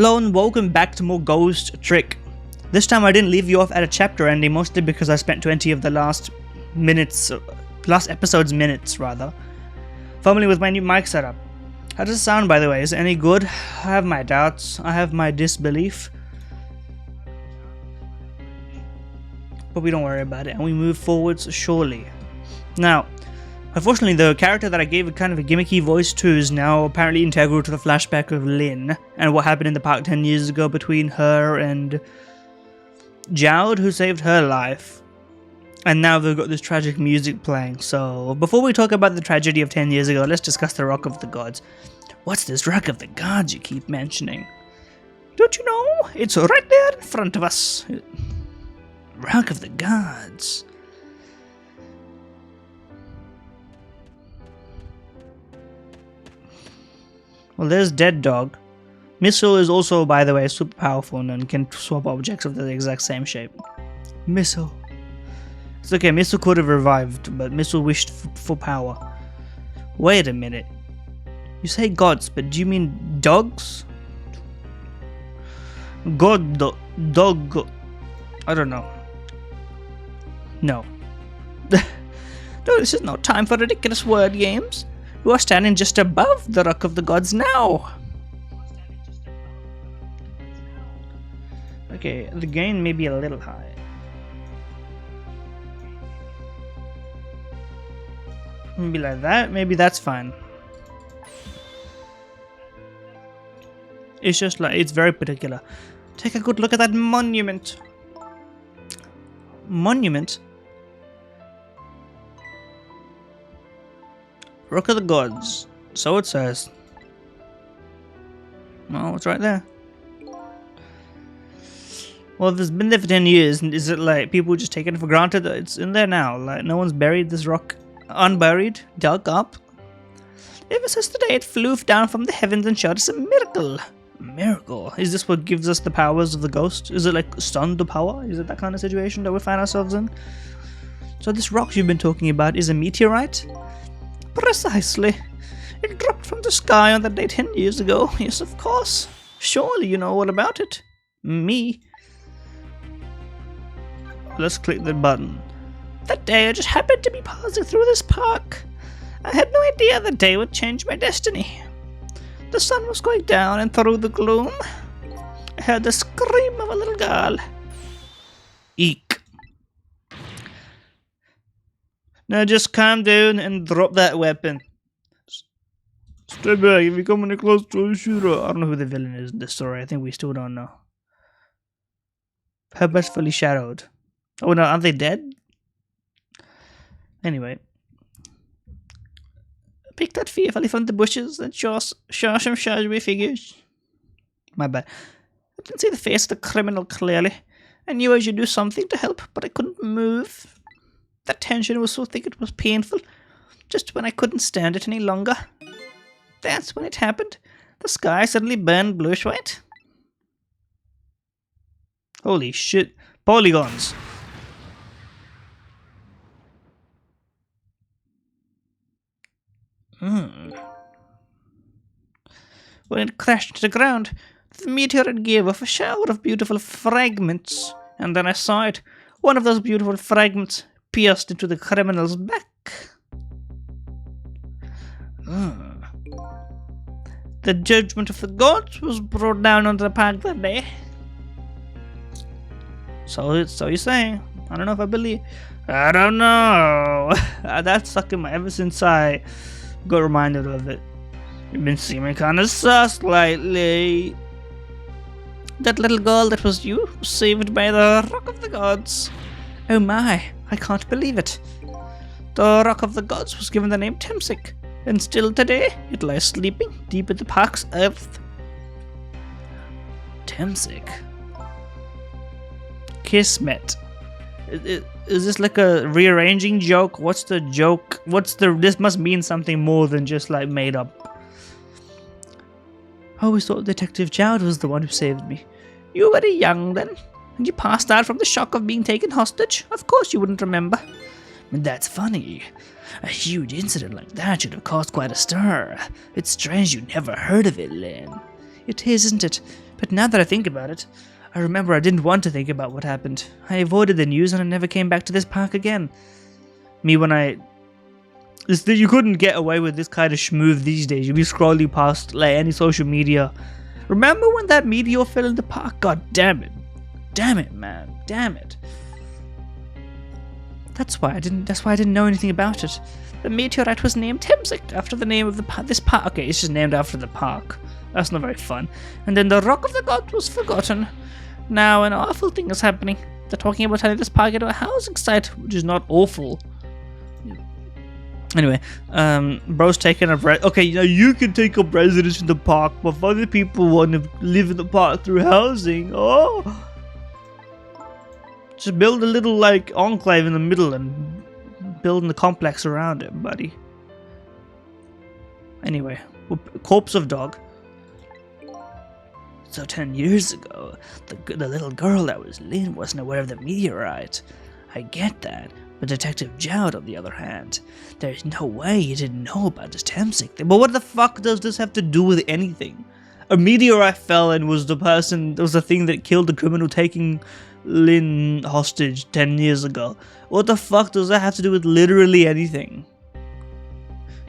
Hello and welcome back to more Ghost Trick. This time I didn't leave you off at a chapter ending, mostly because I spent 20 of the last episode's minutes fumbling with my new mic setup. How does it sound, by the way? Is it any good? I have my doubts. I have my disbelief. But we don't worry about it and we move forwards surely. Now, unfortunately, the character that I gave a kind of a gimmicky voice to is now apparently integral to the flashback of Lynn and what happened in the park 10 years ago between her and Jowd, who saved her life. And now they've got this tragic music playing. So before we talk about the tragedy of 10 years ago, let's discuss the Rock of the Gods. What's this Rock of the Gods you keep mentioning? Don't you know? It's right there in front of us. Rock of the Gods. Well, there's Dead Dog. Missile is also, by the way, super powerful and can swap objects of the exact same shape. Missile. It's okay, Missile could have revived, but Missile wished for power. Wait a minute. You say gods, but do you mean dogs? Dog. I don't know. No. No, this is no time for ridiculous word games. You are standing just above the Rock of the Gods now. Okay, the gain may be a little high. Maybe like that, maybe that's fine. It's just like, it's very particular. Take a good look at that monument. Monument? Rock of the Gods. So it says. Oh, it's right there. Well, if it's been there for 10 years, is it like people just taking it for granted that it's in there now? Like, no one's buried this rock unburied, dug up? Ever since the day it flew down from the heavens and showed us a miracle. Miracle? Is this what gives us the powers of the ghost? Is it like stunned the power? Is it that kind of situation that we find ourselves in? So this rock you've been talking about is a meteorite? Precisely. It dropped from the sky on that day 10 years ago. Yes, of course. Surely you know all about it. Me. Let's click the button. That day I just happened to be passing through this park. I had no idea the day would change my destiny. The sun was going down and through the gloom, I heard the scream of a little girl. Eek. Now just calm down and drop that weapon. Stay back, if you come any close to a shooter. I don't know who the villain is in this story. I think we still don't know. Purposefully shadowed. Oh no, aren't they dead? Anyway. Pick that fearfully from the bushes and show some shadowy figures. My bad. I didn't see the face of the criminal clearly. I knew I should do something to help, but I couldn't move. The tension was so thick it was painful, just when I couldn't stand it any longer. That's when it happened. The sky suddenly burned bluish-white. Holy shit. Polygons. When it crashed to the ground, the meteorite gave off a shower of beautiful fragments, and then I saw it. One of those beautiful fragments pierced into the criminal's back. The judgment of the gods was brought down on the park that day. So you're saying? I don't know if I believe. I don't know. That's stuck in my ever since I got reminded of it. You've been seeming kind of sus lately. That little girl that was you was saved by the Rock of the Gods. Oh my, I can't believe it. The Rock of the Gods was given the name Temsic, and still today it lies sleeping deep in the park's earth. Temsic. Kismet. Is this like a rearranging joke? What's the joke? This must mean something more than just like made up. I always thought Detective Jowd was the one who saved me. You were very young then, and you passed out from the shock of being taken hostage. Of course you wouldn't remember. That's funny. A huge incident like that should have caused quite a stir. It's strange you never heard of it, Lynn. It is, isn't it? But now that I think about it, I remember I didn't want to think about what happened. I avoided the news and I never came back to this park again. You couldn't get away with this kind of schmooze these days. You'd be scrolling past like any social media. Remember when that meteor fell in the park? God damn it. Damn it, man. Damn it. That's why I didn't know anything about it. The meteorite was named Temsic after the name of this park. Okay, it's just named after the park. That's not very fun. And then the Rock of the Gods was forgotten. Now an awful thing is happening. They're talking about turning this park into a housing site, which is not awful. Anyway, bro's taking up okay, you can take up residence in the park, but if other people want to live in the park through housing, just build a little, like, enclave in the middle and build the complex around it, buddy. Anyway, corpse of dog. So 10 years ago, the little girl that was Lynn wasn't aware of the meteorite. I get that. But Detective Jowd, on the other hand, there's no way he didn't know about this Temsic thing. But what the fuck does this have to do with anything? A meteorite fell and was the thing that killed the criminal taking Lynn hostage 10 years ago. What the fuck does that have to do with literally anything?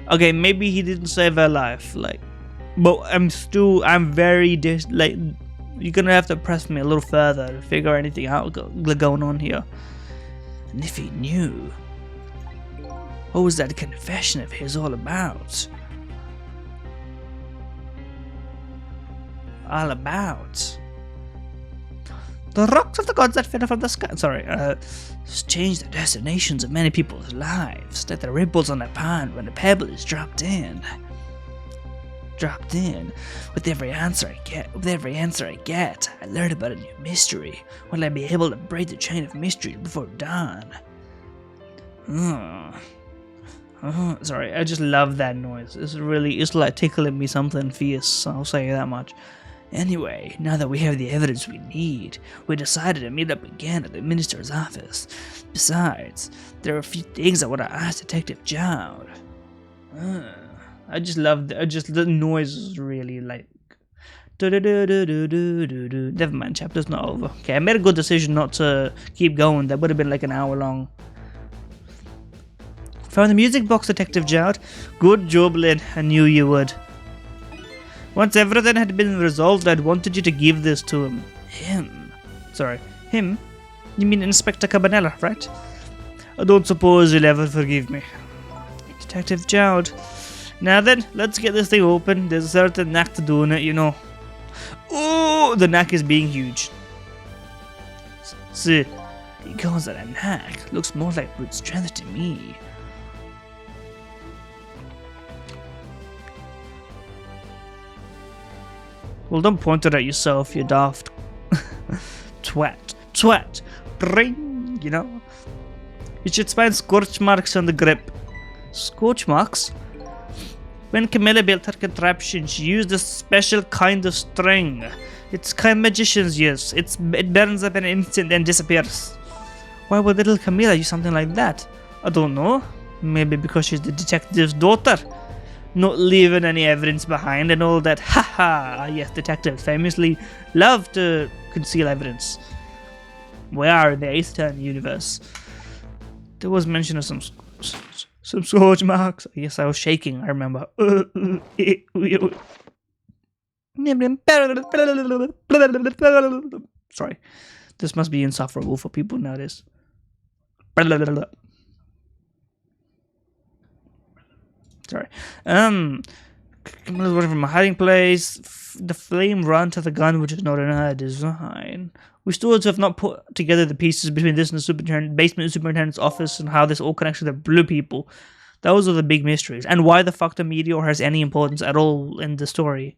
Okay, maybe he didn't save her life, like, but I'm very you're gonna have to press me a little further to figure anything out going on here. And if he knew, what was that confession of his all about? All about? The rocks of the gods that fell from the sky, changed the destinations of many people's lives, like the ripples on a pond when a pebble is dropped in. With every answer I get, I learn about a new mystery. Will I be able to break the chain of mysteries before dawn? Sorry, I just love that noise. It's like tickling me something fierce, I'll say that much. Anyway, now that we have the evidence we need, we decided to meet up again at the minister's office. Besides, there are a few things I want to ask Detective Jowd. The noise is really like... Never mind, chapter's not over. Okay, I made a good decision not to keep going. That would have been like an hour long. Found the music box, Detective Jowd. Good job, Lynn. I knew you would. Once everything had been resolved, I'd wanted you to give this to him. Him? You mean Inspector Cabanella, right? I don't suppose he'll ever forgive me. Detective Jowd. Now then, let's get this thing open. There's a certain knack to doing it, you know. Oh, the knack is being huge. See, he calls it a knack. Looks more like brute strength to me. Well, don't point it at yourself, you daft twat, bring, you know. You should find scorch marks on the grip. Scorch marks? When Camilla built her contraption, she used a special kind of string. It's kind magicians use. It burns up in an instant and disappears. Why would little Camilla use something like that? I don't know. Maybe because she's the detective's daughter. Not leaving any evidence behind and all that. Haha! Yes, detectives famously love to conceal evidence. We are in the Ace Attorney universe. There was mention of some scorch marks. Yes, I was shaking, I remember. Sorry. This must be insufferable for people nowadays. Sorry. Camilla's running from a hiding place. The flame run to the gun, which is not in her design. We still have not put together the pieces between this and the basement of the superintendent's office and how this all connects to the blue people. Those are the big mysteries. And why the fuck the meteor has any importance at all in the story.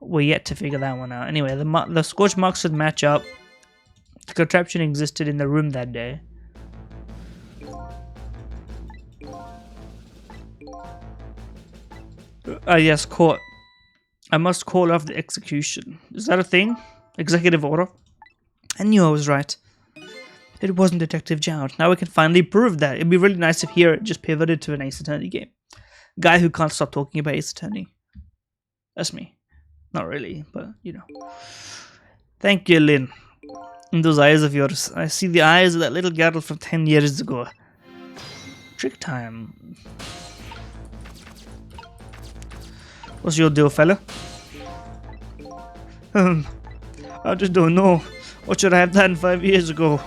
We're yet to figure that one out. Anyway, the scorch marks should match up. The contraption existed in the room that day. Yes, court. I must call off the execution. Is that a thing? Executive order? I knew I was right. It wasn't Detective Jowd. Now we can finally prove that. It'd be really nice if here it just pivoted to an Ace Attorney game. Guy who can't stop talking about Ace Attorney. That's me. Not really, but you know. Thank you, Lynn. In those eyes of yours, I see the eyes of that little girl from 10 years ago. Trick time. What's your deal, fella? I just don't know. What should I have done 5 years ago?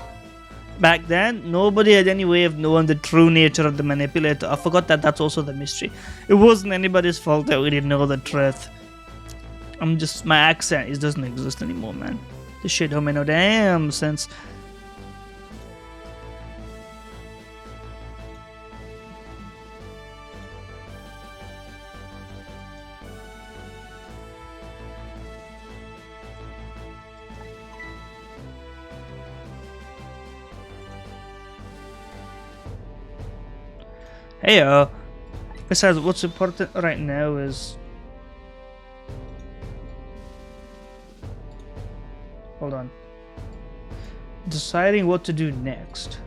Back then, nobody had any way of knowing the true nature of the manipulator. I forgot that that's also the mystery. It wasn't anybody's fault that we didn't know the truth. My accent, it doesn't exist anymore, man. This shit don't make no damn sense. Hey, besides, what's important right now is... Hold on. Deciding what to do next.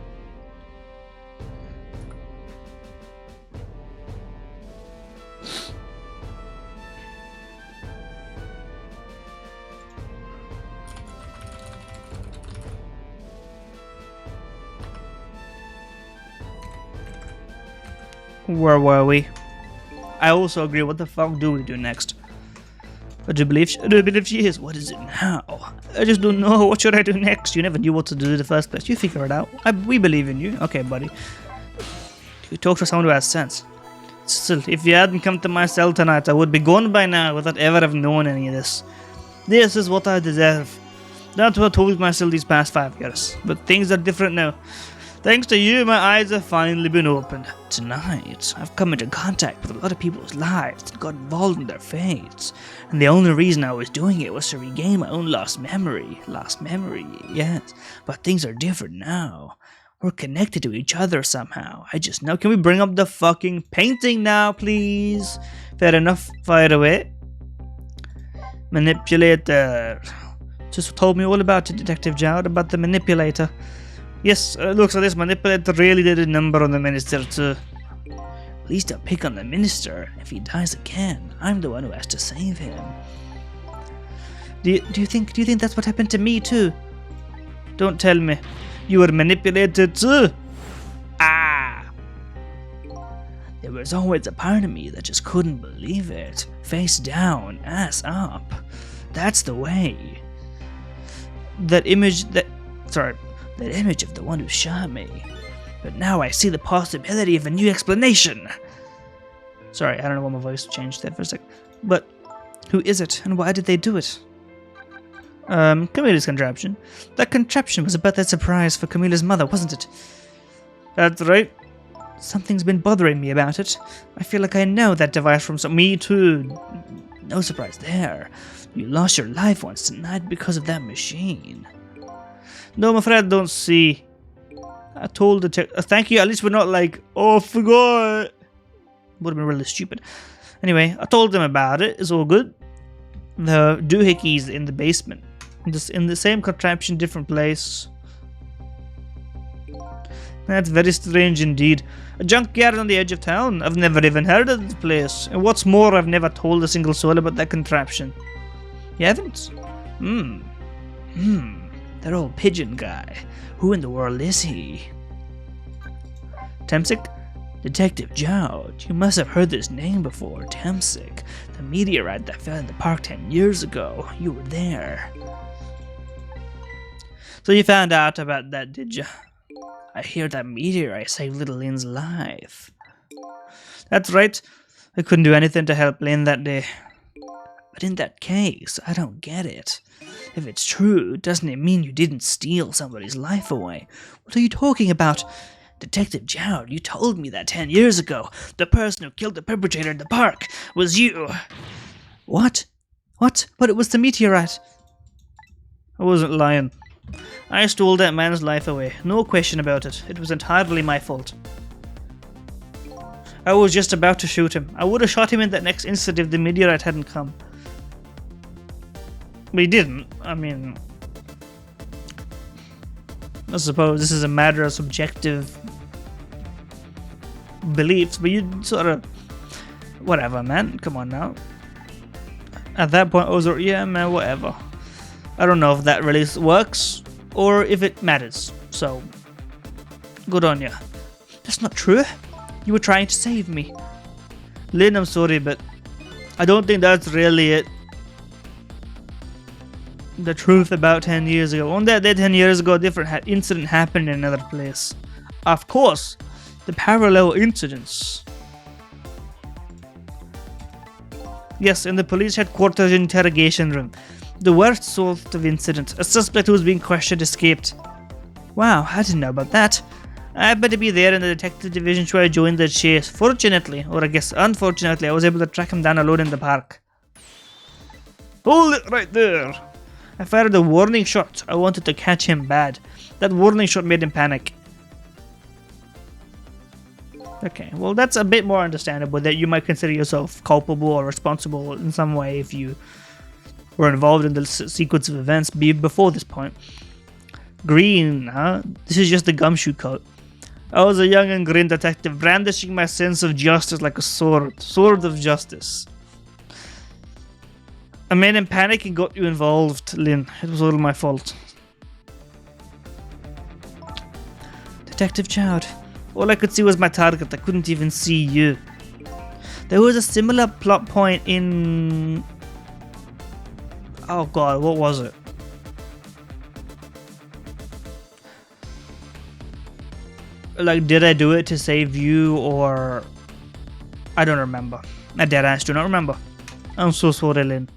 Where were we? I also agree. What the fuck do we do next? Do you believe she is? What is it now? I just don't know. What should I do next? You never knew what to do in the first place. You figure it out. We believe in you. Okay, buddy. You talk to someone who has sense. Still, if you hadn't come to my cell tonight, I would be gone by now without ever have known any of this. This is what I deserve. That's what I told myself these past 5 years. But things are different now. Thanks to you, my eyes have finally been opened. Tonight, I've come into contact with a lot of people's lives and got involved in their fates. And the only reason I was doing it was to regain my own lost memory. Lost memory, yes. But things are different now. We're connected to each other somehow. I just know. Can we bring up the fucking painting now, please? Fair enough. Fire away. Manipulator. Just told me all about it, Detective Jowd, about the manipulator. Yes, looks like this manipulator really did a number on the minister too. Please don't pick on the minister. If he dies again, I'm the one who has to save him. Do you think that's what happened to me too? Don't tell me. You were manipulated too? Ah! There was always a part of me that just couldn't believe it. Face down, ass up. That's the way. That image of the one who shot me. But now I see the possibility of a new explanation. Sorry, I don't know why my voice changed there for a sec. But who is it, and why did they do it? Camilla's contraption. That contraption was a birthday surprise for Camilla's mother, wasn't it? That's right. Something's been bothering me about it. I feel like I know that device from me too. No surprise there. You lost your life once tonight because of that machine. No, I'm afraid I don't see. I told the thank you, at least we're not like, oh, I forgot. Would have been really stupid. Anyway, I told them about it. It's all good. The doohickeys in the basement. Just in the same contraption, different place. That's very strange indeed. A junkyard on the edge of town. I've never even heard of this place. And what's more, I've never told a single soul about that contraption. You haven't? That old pigeon guy. Who in the world is he? Temsic? Detective Jowd. You must have heard this name before. Temsic. The meteorite that fell in the park 10 years ago. You were there. So you found out about that, did you? I hear that meteorite saved little Lynn's life. That's right. I couldn't do anything to help Lynn that day. But in that case, I don't get it. If it's true, doesn't it mean you didn't steal somebody's life away? What are you talking about? Detective Jowd, you told me that 10 years ago. The person who killed the perpetrator in the park was you. What? What? But it was the meteorite. I wasn't lying. I stole that man's life away. No question about it. It was entirely my fault. I was just about to shoot him. I would have shot him in that next instant if the meteorite hadn't come. But he didn't. I mean, I suppose this is a matter of subjective beliefs, but you sort of... Whatever, man. Come on now. At that point, I was like, yeah, man, whatever. I don't know if that really works or if it matters. So, good on ya. That's not true. You were trying to save me. Lynn, I'm sorry, but I don't think that's really it. The truth about 10 years ago. On that day 10 years ago, a different incident happened in another place. Of course, the parallel incidents. Yes, in the police headquarters interrogation room. The worst sort of incident. A suspect who was being questioned escaped. Wow, I didn't know about that. I better be there in the detective division, so I joined the chase. Fortunately, or I guess unfortunately, I was able to track him down alone in the park. Hold it right there! I fired a warning shot. I wanted to catch him bad. That warning shot made him panic. Okay, well that's a bit more understandable that you might consider yourself culpable or responsible in some way if you were involved in the sequence of events before this point. Green, huh? This is just the gumshoe coat. I was a young and green detective, brandishing my sense of justice like a sword. Sword of justice. I made him panic and got you involved, Lynn. It was all my fault. Detective Chowd. All I could see was my target. I couldn't even see you. There was a similar plot point in... Oh god, what was it? Like, did I do it to save you or... I don't remember. I deadass do not remember. I'm so sorry, Lynn.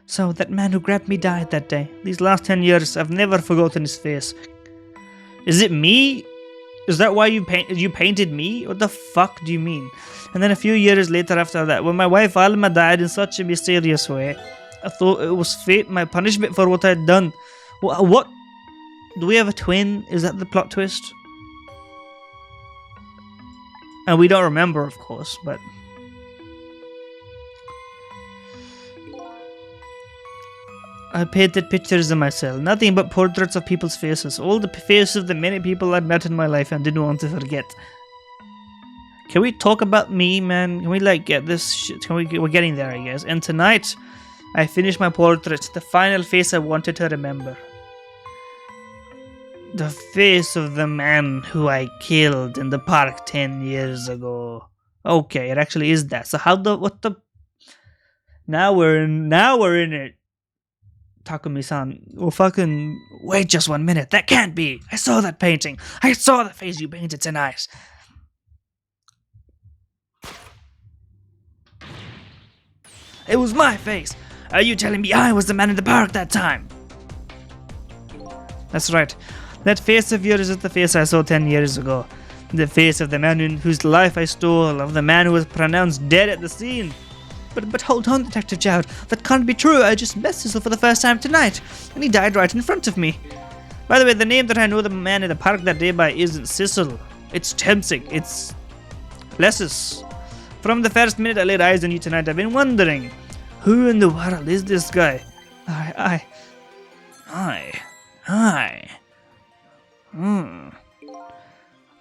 So, that man who grabbed me died that day. These last 10 years, I've never forgotten his face. Is it me? Is that why you painted me? What the fuck do you mean? And then a few years later after that, when my wife Alma died in such a mysterious way, I thought it was fate, my punishment for what I'd done. What? Do we have a twin? Is that the plot twist? And we don't remember, of course, but... I painted pictures of myself, nothing but portraits of people's faces, all the faces of the many people I'd met in my life and didn't want to forget. Can we talk about me, man? Can we like get this shit? We're getting there, I guess. And tonight, I finished my portrait, the final face I wanted to remember. The face of the man who I killed in the park 10 years ago. Okay, it actually is that. So what the... Now we're in it. Takumi-san, well fucking wait just 1 minute. That can't be. I saw that painting. I saw the face you painted tonight. It was my face. Are you telling me I was the man in the park that time? That's right. That face of yours is the face I saw 10 years ago. The face of the man whose life I stole, of the man who was pronounced dead at the scene. But hold on, Detective Chowd. That can't be true. I just met Cecil for the first time tonight, and he died right in front of me. By the way, the name that I know the man in the park that day by isn't Cecil. It's Temsig. It's Lessus. From the first minute I laid eyes on you tonight, I've been wondering, who in the world is this guy?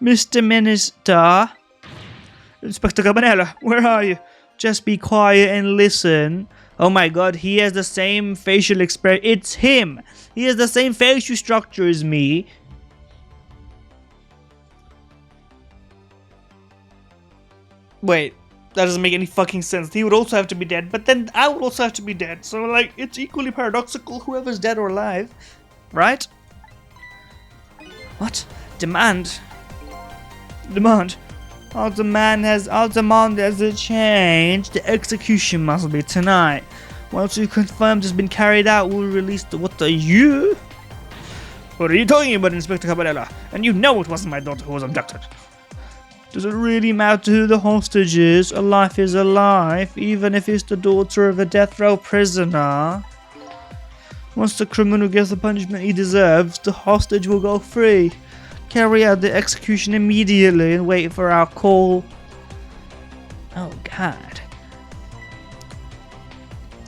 Mr. Minister? Inspector Cabanela, where are you? Just be quiet and listen. Oh my god, he has the same facial expression. It's him. He has the same facial structure as me. Wait, that doesn't make any fucking sense. He would also have to be dead, but then I would also have to be dead. So, like, it's equally paradoxical, whoever's dead or alive. Right? What? Demand? I'll demand has a change. The execution must be tonight. Once you confirm it's been carried out, we'll release the... What are you? What are you talking about, Inspector Cabanela? And you know it wasn't my daughter who was abducted. Does it really matter who the hostage is? A life is a life, even if it's the daughter of a death row prisoner. Once the criminal gets the punishment he deserves, the hostage will go free. Carry out the execution immediately and wait for our call. Oh god.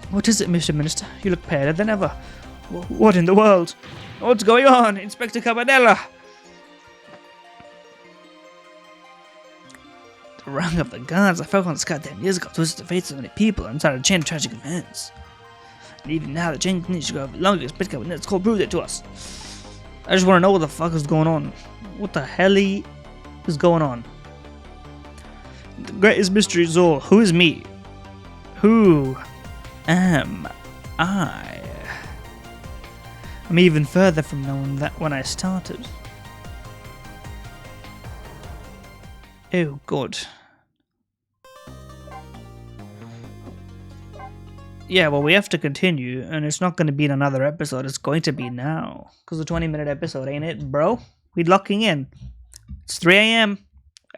What is it, Mr. Minister? You look paler than ever. What in the world? What's going on, Inspector Cabanela? The wrong of the gods. I fell on this goddamn years ago, twisted the fates of many people, and started a chain of tragic events. And even now, the chain continues to go longer. It's called proved it to us. I just want to know what the fuck is going on. What the hell is going on? The greatest mystery is all. Who is me? Who am I? I'm even further from knowing that when I started. Oh god. Yeah, well, we have to continue, and it's not going to be in another episode. It's going to be now, because the 20-minute episode, ain't it, bro? We're locking in. It's 3 a.m.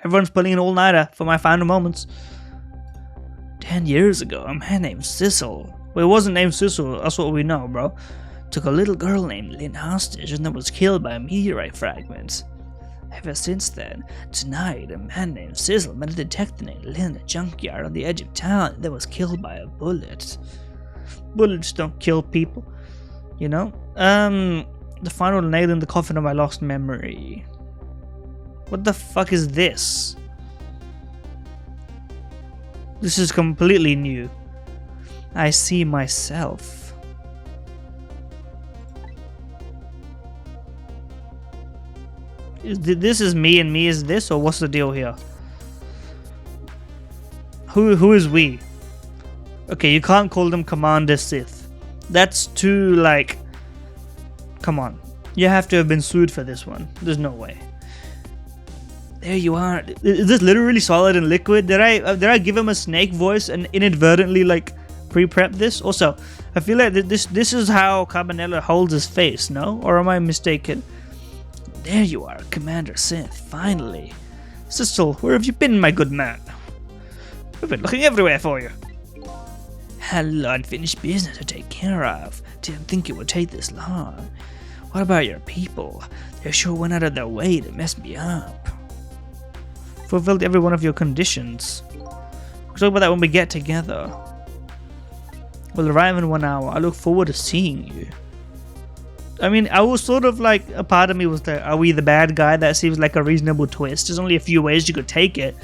Everyone's pulling an all-nighter for my final moments. 10 years ago, a man named Sissel. Well, it wasn't named Sissel, that's what we know, bro. Took a little girl named Lynn hostage and then was killed by a meteorite fragment. Ever since then, tonight, a man named Sissel met a detective named Lynn in a junkyard on the edge of town that was killed by a bullet. Bullets don't kill people, you know? The final nail in the coffin of my lost memory. What the fuck is this? This is completely new. I see myself. This is me and me is this, or what's the deal here? Who is we? Okay, you can't call them Commander Sith. That's too, like... Come on. You have to have been sued for this one. There's no way. There you are. Is this literally solid and liquid? Did I give him a snake voice and inadvertently, like, pre-prep this? Also, I feel like this is how Cabanela holds his face, no? Or am I mistaken? There you are, Commander Sith, finally. Sissel, where have you been, my good man? We've been looking everywhere for you. Had a lot of unfinished business to take care of. Didn't think it would take this long. What about your people? They sure went out of their way to mess me up. Fulfilled every one of your conditions. We'll talk about that when we get together. We'll arrive in 1 hour. I look forward to seeing you. I mean, I was sort of like, a part of me was like, are we the bad guy? That seems like a reasonable twist. There's only a few ways you could take it.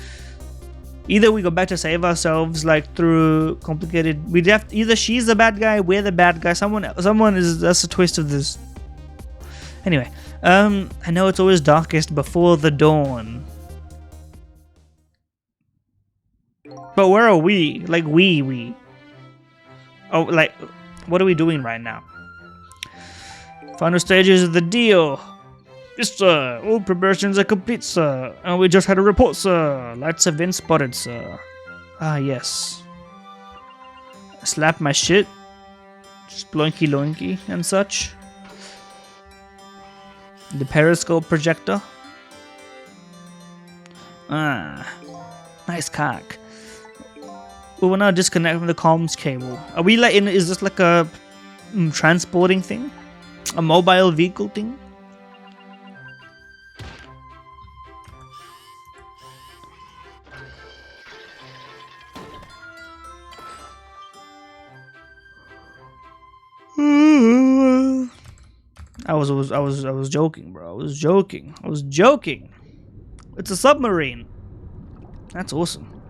Either we go back to save ourselves, like through complicated. Either she's the bad guy, we're the bad guy. Someone is. That's a twist of this. Anyway, I know it's always darkest before the dawn. But where are we? Like we. Oh, like, what are we doing right now? Final stages of the deal. Yes, sir. All preparations are complete, sir. And we just had a report, sir. Lights have been spotted, sir. Ah, yes. Slap my shit. Sploinky loinky and such. The periscope projector. Ah. Nice cock. We will now disconnect from the comms cable. Are we like in? Is this like a transporting thing? A mobile vehicle thing? I was joking, bro. I was joking. It's a submarine. That's awesome.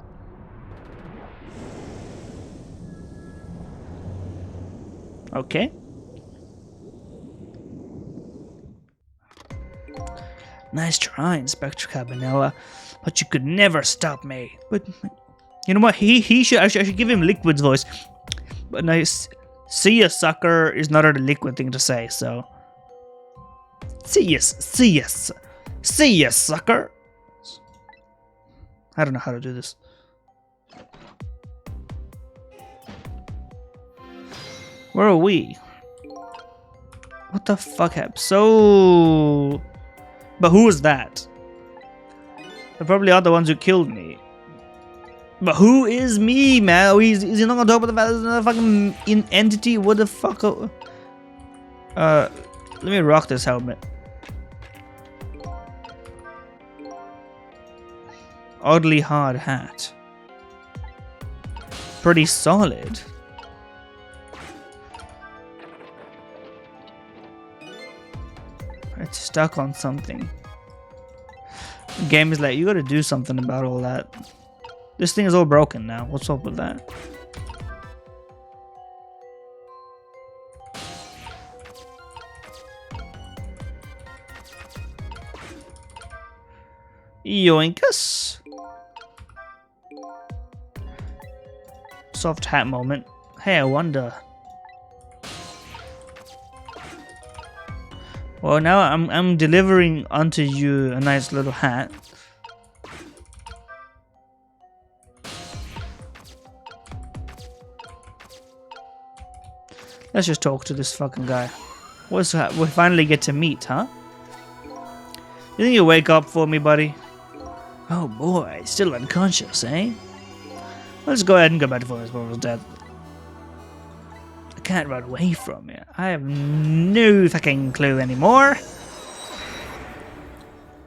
Okay. Nice try, Inspector Cabanela, but you could never stop me. But you know what? I should give him Liquid's voice. But nice. See ya, sucker is not a liquid thing to say, so. See ya, sucker. I don't know how to do this. Where are we? What the fuck happened? So... But who was that? They probably are the ones who killed me. But who is me, man? Is he not gonna talk about the fact there's another fucking entity? What the fuck? Let me rock this helmet. Oddly hard hat. Pretty solid. It's stuck on something. The game is like, you gotta do something about all that. This thing is all broken now. What's up with that? Yoinkus. Soft hat moment. Hey, I wonder. Well, now I'm delivering onto you a nice little hat. Let's just talk to this fucking guy. What's that? We finally get to meet, huh? You think you'll wake up for me, buddy? Oh boy, still unconscious, eh? Let's go ahead and go back to Forest Moral's dead. I can't run away from you. I have no fucking clue anymore.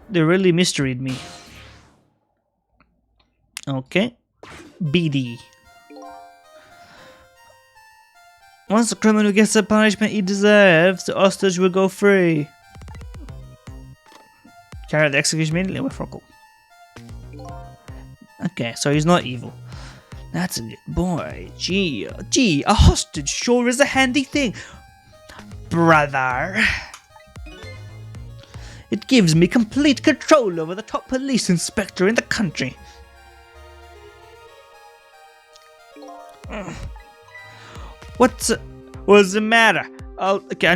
They really mysteried me. Okay. baddie. Once the criminal gets the punishment he deserves, the hostage will go free. Carry out the execution immediately with Frockle. Okay, so he's not evil. That's a good boy. Gee, a hostage sure is a handy thing. Brother. It gives me complete control over the top police inspector in the country. What's the matter? Okay, I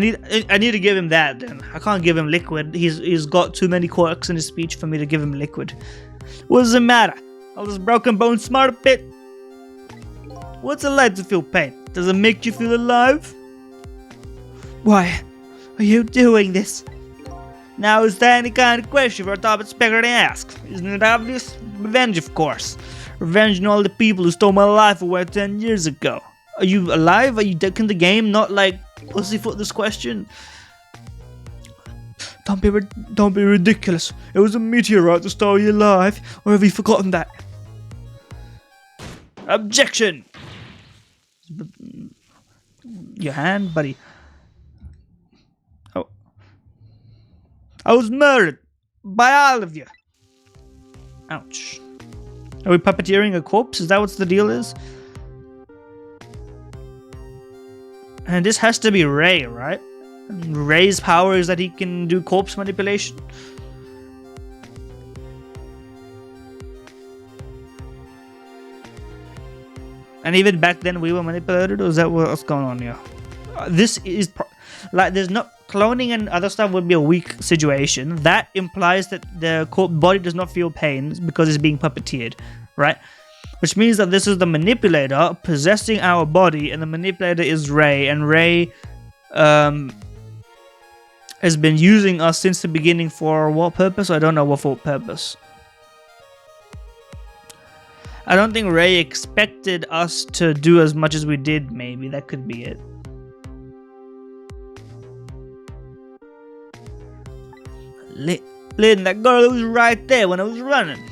need to give him that then. I can't give him liquid. He's got too many quirks in his speech for me to give him liquid. What's the matter? All this broken bone smart a bit? What's it like to feel pain? Does it make you feel alive? Why are you doing this? Now is that any kind of question for a top inspector to ask? Isn't it obvious? Revenge, of course. Revenge on all the people who stole my life away 10 years ago. Are you alive? Are you ducking the game? Not like pussyfoot this question. Don't be ridiculous. It was a meteorite that stole your life. Or have you forgotten that? Objection! Your hand, buddy. Oh. I was murdered by all of you. Ouch. Are we puppeteering a corpse? Is that what the deal is? And this has to be Ray, right? Ray's power is that he can do corpse manipulation. And even back then we were manipulated, or is that what's going on here? This is like there's no cloning and other stuff would be a weak situation. That implies that the body does not feel pain because it's being puppeteered, right? Which means that this is the manipulator possessing our body, and the manipulator is Ray, and Ray has been using us since the beginning for what purpose? I don't know what for purpose. I don't think Ray expected us to do as much as we did, maybe. That could be it. Lynn, that girl was right there when I was running.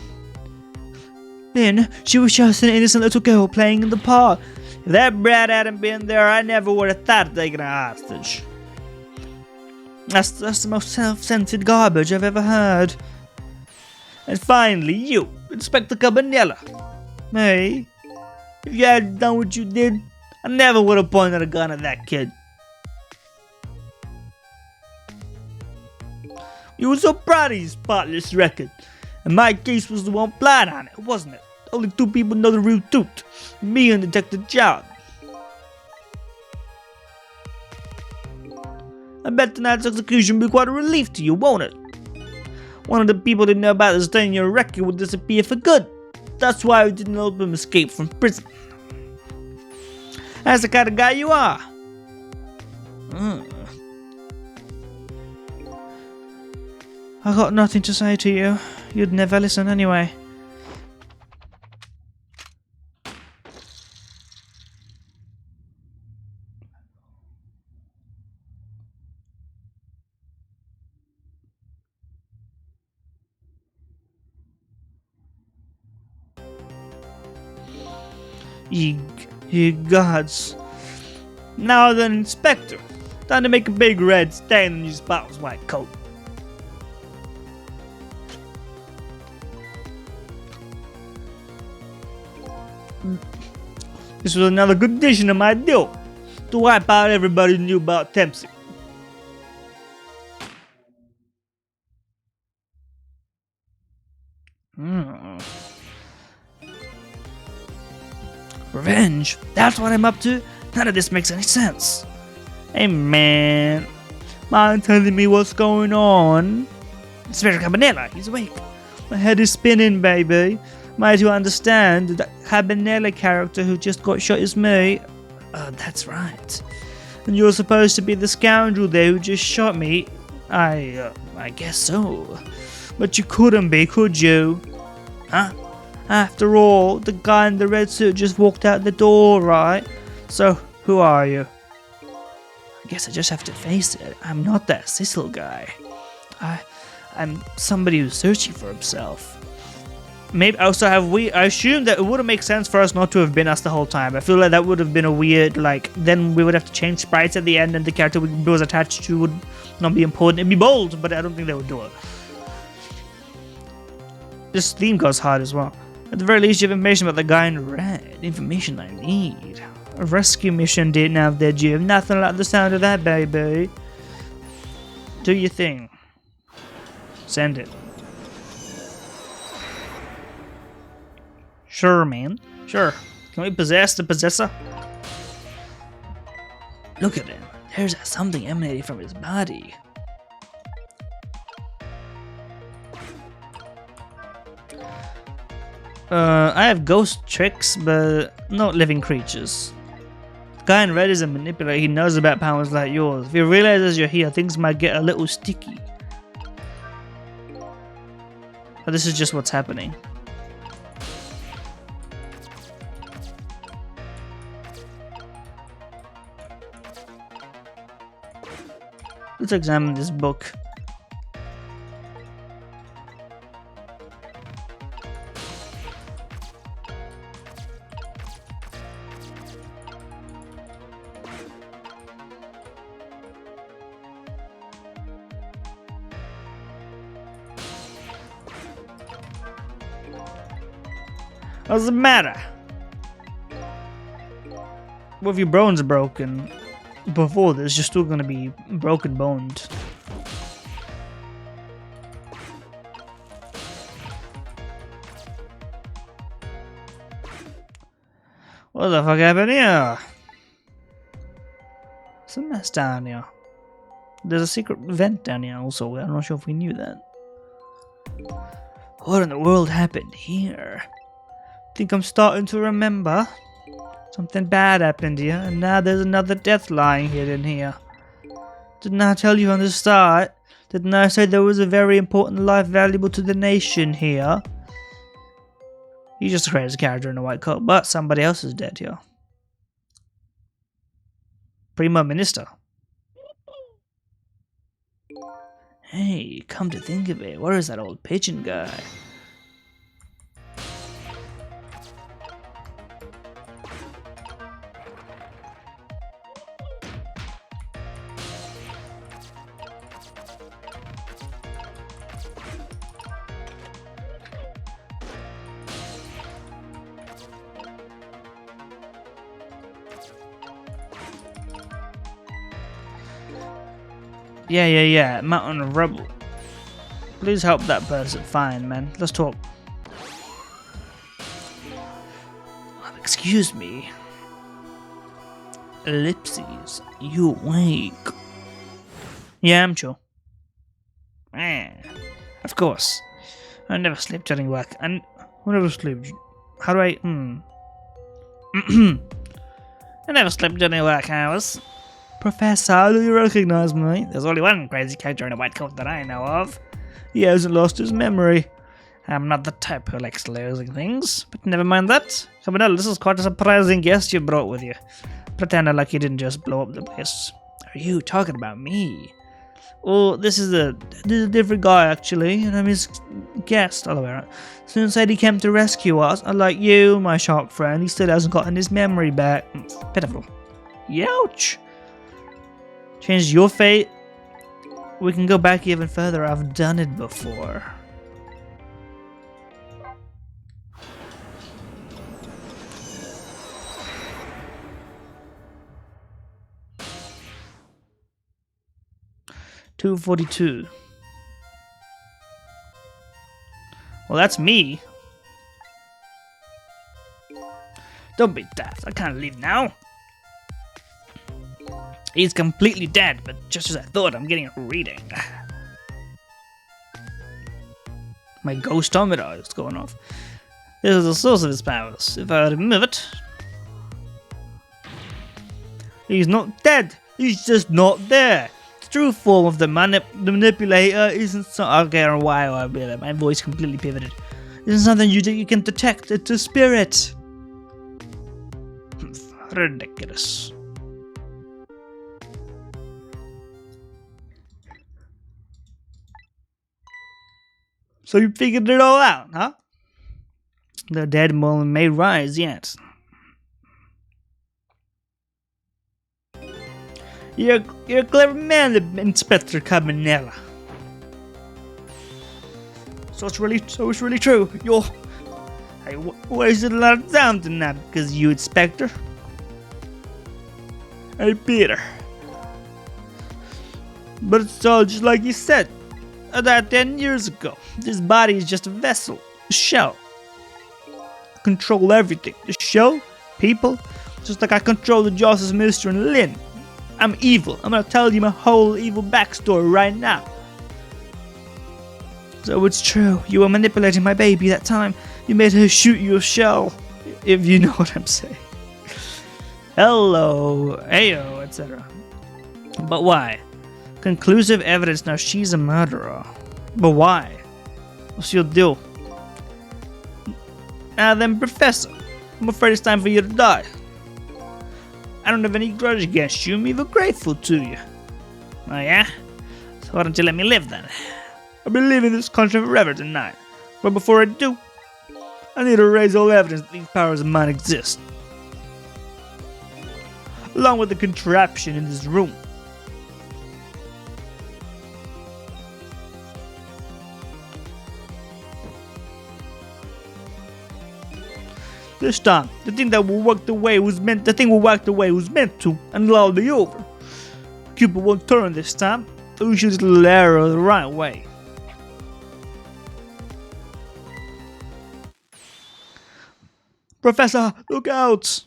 Lynn, she was just an innocent little girl playing in the park. If that brat hadn't been there, I never would have thought of taking her hostage. That's the most self-centered garbage I've ever heard. And finally, you, Inspector Cabanella. Hey, if you hadn't done what you did, I never would have pointed a gun at that kid. You were so proud of your spotless record, and my case was the one blind on it, wasn't it? Only two people know the real truth, me and Detective John. I bet tonight's execution will be quite a relief to you, won't it? One of the people that know about this 10-year record will disappear for good. That's why we didn't help him escape from prison. That's the kind of guy you are. I got nothing to say to you. You'd never listen anyway. Ye gods. Now then, Inspector. Time to make a big red stain on your spotless white coat. This was another good addition to my deal to wipe out everybody who knew about Tempsy. Revenge? That's what I'm up to? None of this makes any sense. Hey man, mind telling me what's going on? Inspector Cabanela, he's awake. My head is spinning, baby. Might you understand that Cabanela character who just got shot is me? That's right. And you're supposed to be the scoundrel there who just shot me. I guess so. But you couldn't be, could you? Huh? After all, the guy in the red suit just walked out the door, right? So, who are you? I guess I just have to face it. I'm not that Cecil guy. I'm somebody who's searching for himself. Maybe also I assume that it wouldn't make sense for us not to have been us the whole time. I feel like that would have been a weird, like, then we would have to change sprites at the end and the character we was attached to would not be important. It'd be bold, but I don't think they would do it. This theme goes hard as well. At the very least, you have information about the guy in red. Information I need. A rescue mission didn't have their due. Nothing like the sound of that, baby. Do your thing. Send it. Sure, man. Sure. Can we possess the possessor? Look at him. There's something emanating from his body. I have ghost tricks, but not living creatures. The guy in red is a manipulator. He knows about powers like yours. If he realizes you're here, things might get a little sticky. But this is just what's happening. Let's examine this book. What's the matter? Well, if your bones are broken before this, you're still gonna be broken boned. What the fuck happened here? What's a mess down here? There's a secret vent down here also. I'm not sure if we knew that. What in the world happened here? Think I'm starting to remember. Something bad happened here, and now there's another death lying hidden here. Didn't I tell you on the start? Didn't I say there was a very important life valuable to the nation here? You just created a character in a white coat, but somebody else is dead here. Primo Minister. Hey, come to think of it, where is that old pigeon guy? Yeah, mountain of rubble. Please help that person. Fine, man. Let's talk. Excuse me. Ellipses, you awake? Yeah, I'm chill. Of course. I never sleep during work. And I never sleep. How do I? I never sleep during work hours. Professor, how do you recognize me? There's only one crazy character in a white coat that I know of. He hasn't lost his memory. I'm not the type who likes losing things, but never mind that. Cabanela, this is quite a surprising guest you brought with you. Pretend like you didn't just blow up the place. Are you talking about me? Oh, this is a different guy actually, and I'm his guest. Soon said he came to rescue us. Unlike you, my shark friend, he still hasn't gotten his memory back. Pitiful. Youch! Change your fate? We can go back even further. I've done it before. 242. Well, that's me. Don't be daft. I can't leave now. He's completely dead, but just as I thought, I'm getting a reading. My ghostometer is going off. This is the source of his powers. If I remove it... He's not dead. He's just not there. The true form of the manipulator isn't so... Okay, I don't know why my voice completely pivoted. Isn't something you can detect. It's a spirit. Ridiculous. So you figured it all out, huh? The dead moment may rise yet. You're a clever man, Inspector Cabanera. So it's really true. I wasted a lot of time tonight because you, Inspector. Hey, Peter. But it's all just like you said. I died 10 years ago. This body is just a vessel, a shell. I control everything. The shell, people, just like I control the Justice Minister and Lynn. I'm evil. I'm gonna tell you my whole evil backstory right now. So it's true. You were manipulating my baby that time. You made her shoot your shell. If you know what I'm saying. Hello, Ayo, etc. But why? Conclusive evidence now she's a murderer. But why? What's your deal? Now then, Professor, I'm afraid it's time for you to die. I don't have any grudge against you, I'm even grateful to you. Oh yeah? So why don't you let me live then? I'll be leaving this country forever tonight. But before I do, I need to erase all evidence that these powers of mine exist. Along with the contraption in this room. This time, the thing will work the way it was meant to, and it'll all be over. Cupid won't turn this time. We'll shoot this little arrow the right way. Professor, look out!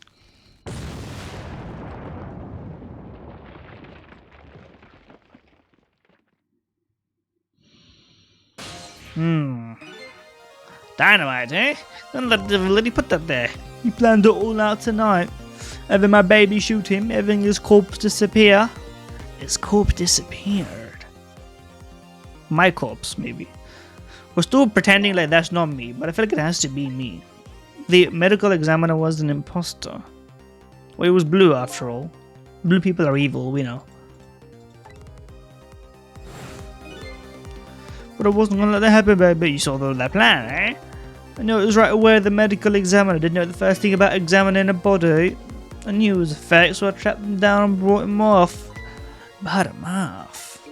Dynamite, eh? Don't let he put that there. You planned it all out tonight. Having my baby shoot him, having his corpse disappear. His corpse disappeared. My corpse, maybe. We're still pretending like that's not me, but I feel like it has to be me. The medical examiner was an imposter. Well, it was blue after all. Blue people are evil, we know. But I wasn't gonna let that happen, baby. You saw that plan, eh? I knew it was right away. The medical examiner didn't know the first thing about examining a body. I knew it was a fake, so I trapped him down and brought him off. Brought him off.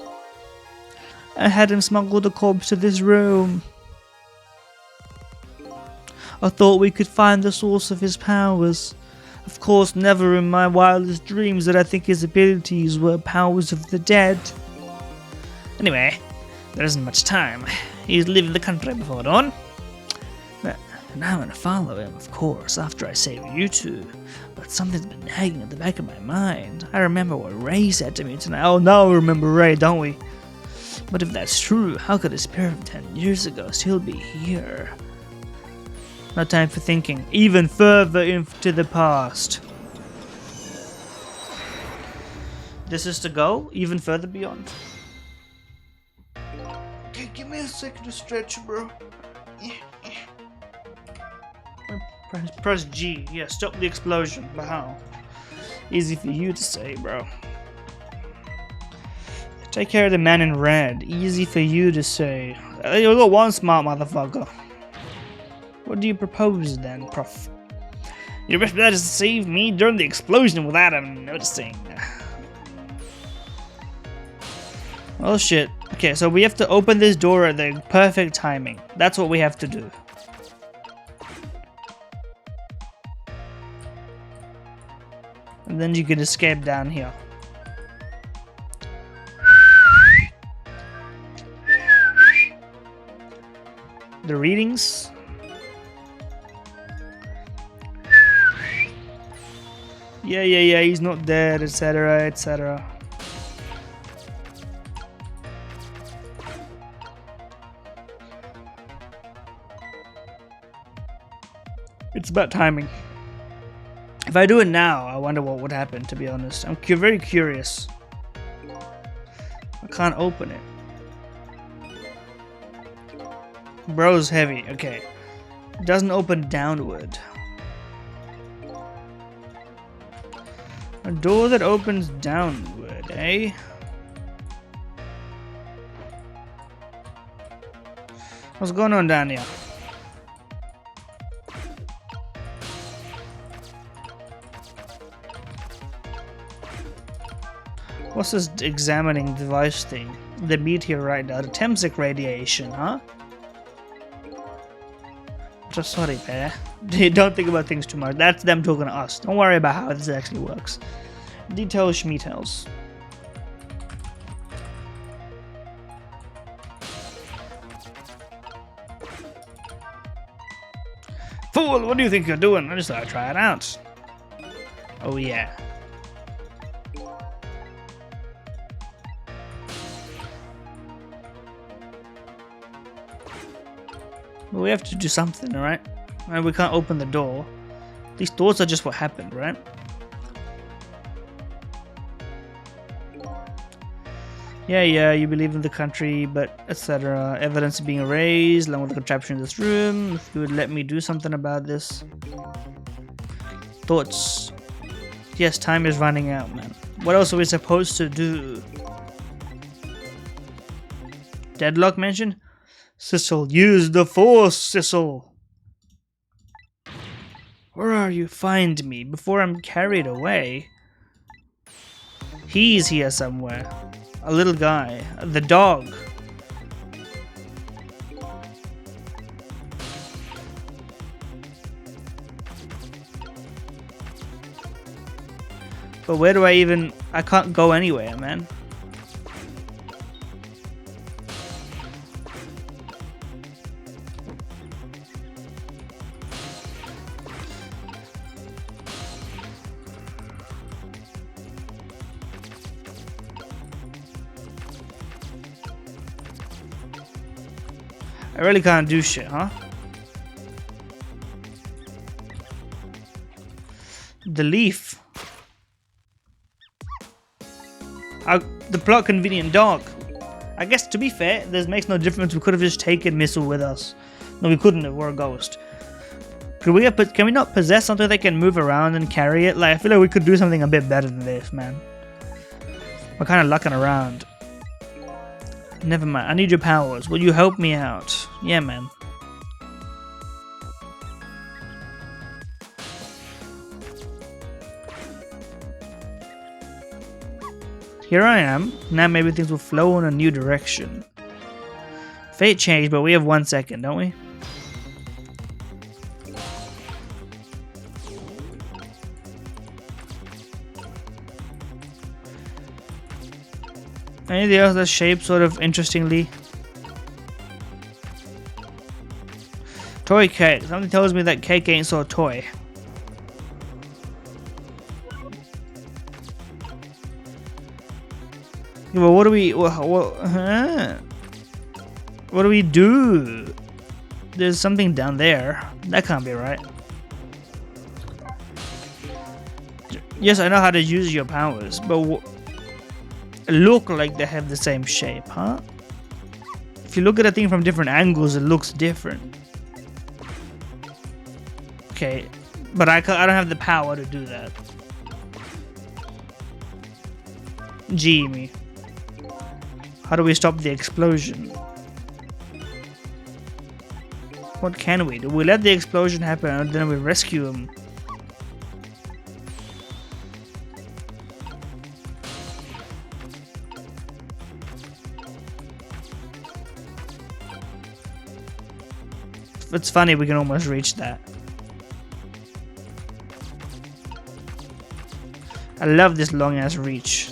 I had him smuggle the corpse to this room. I thought we could find the source of his powers. Of course, never in my wildest dreams did I think his abilities were powers of the dead. Anyway, there isn't much time. He's leaving the country before dawn. And I'm gonna follow him, of course, after I save you two. But something's been nagging at the back of my mind. I remember what Ray said to me tonight. Oh, now we remember Ray, don't we? But if that's true, how could a spirit from 10 years ago still be here? No time for thinking. Even further into the past. This is to go even further beyond. Okay, give me a second to stretch, bro. Press G. Yeah, stop the explosion. Wow. Easy for you to say, bro. Take care of the man in red. Easy for you to say. You got one smart motherfucker. What do you propose then, Prof? Your best bet is to save me during the explosion without him noticing. Oh shit. Okay, so we have to open this door at the perfect timing. That's what we have to do. And then you can escape down here. The readings. Yeah, he's not dead, etc., etc. It's about timing. If I do it now, I wonder what would happen, to be honest. I'm very curious. I can't open it. Bro's heavy, okay. It doesn't open downward. A door that opens downward, eh? What's going on down here? What's this examining device thing? The meteorite now. The Temsic radiation, huh? Just sorry, bear. Don't think about things too much. That's them talking to us. Don't worry about how this actually works. Details, schmeetels. Fool, what do you think you're doing? I just thought I'd try it out. Oh yeah. Well, we have to do something, alright? And we can't open the door. These doors are just what happened, right? Yeah, you believe in the country, but etc. Evidence being erased, along with the contraption in this room. If you would let me do something about this. Thoughts. Yes, time is running out, man. What else are we supposed to do? Deadlock mentioned? Sissel, use the force, Sissel! Where are you? Find me before I'm carried away. He's here somewhere. A little guy. The dog. But where do I even... I can't go anywhere, man. I really can't do shit, huh? The leaf. The plot convenient dog. I guess to be fair, this makes no difference. We could have just taken Missile with us. No, we couldn't have. We're a ghost. Can we not possess something that can move around and carry it? Like, I feel like we could do something a bit better than this, man. We're kind of lucking around. Never mind, I need your powers. Will you help me out? Yeah, man. Here I am. Now maybe things will flow in a new direction. Fate changed, but we have 1 second, don't we? Anything else that's shaped sort of interestingly? Toy cake. Something tells me that cake ain't so toy. Yeah, well, what do we... What do we do? There's something down there. That can't be right. Yes, I know how to use your powers, but... look like they have the same shape, huh? If you look at a thing from different angles, it looks different. Okay, but I don't have the power to do that. Jimmy. How do we stop the explosion? What can we do? We let the explosion happen and then we rescue him. It's funny, we can almost reach that. I love this long ass reach.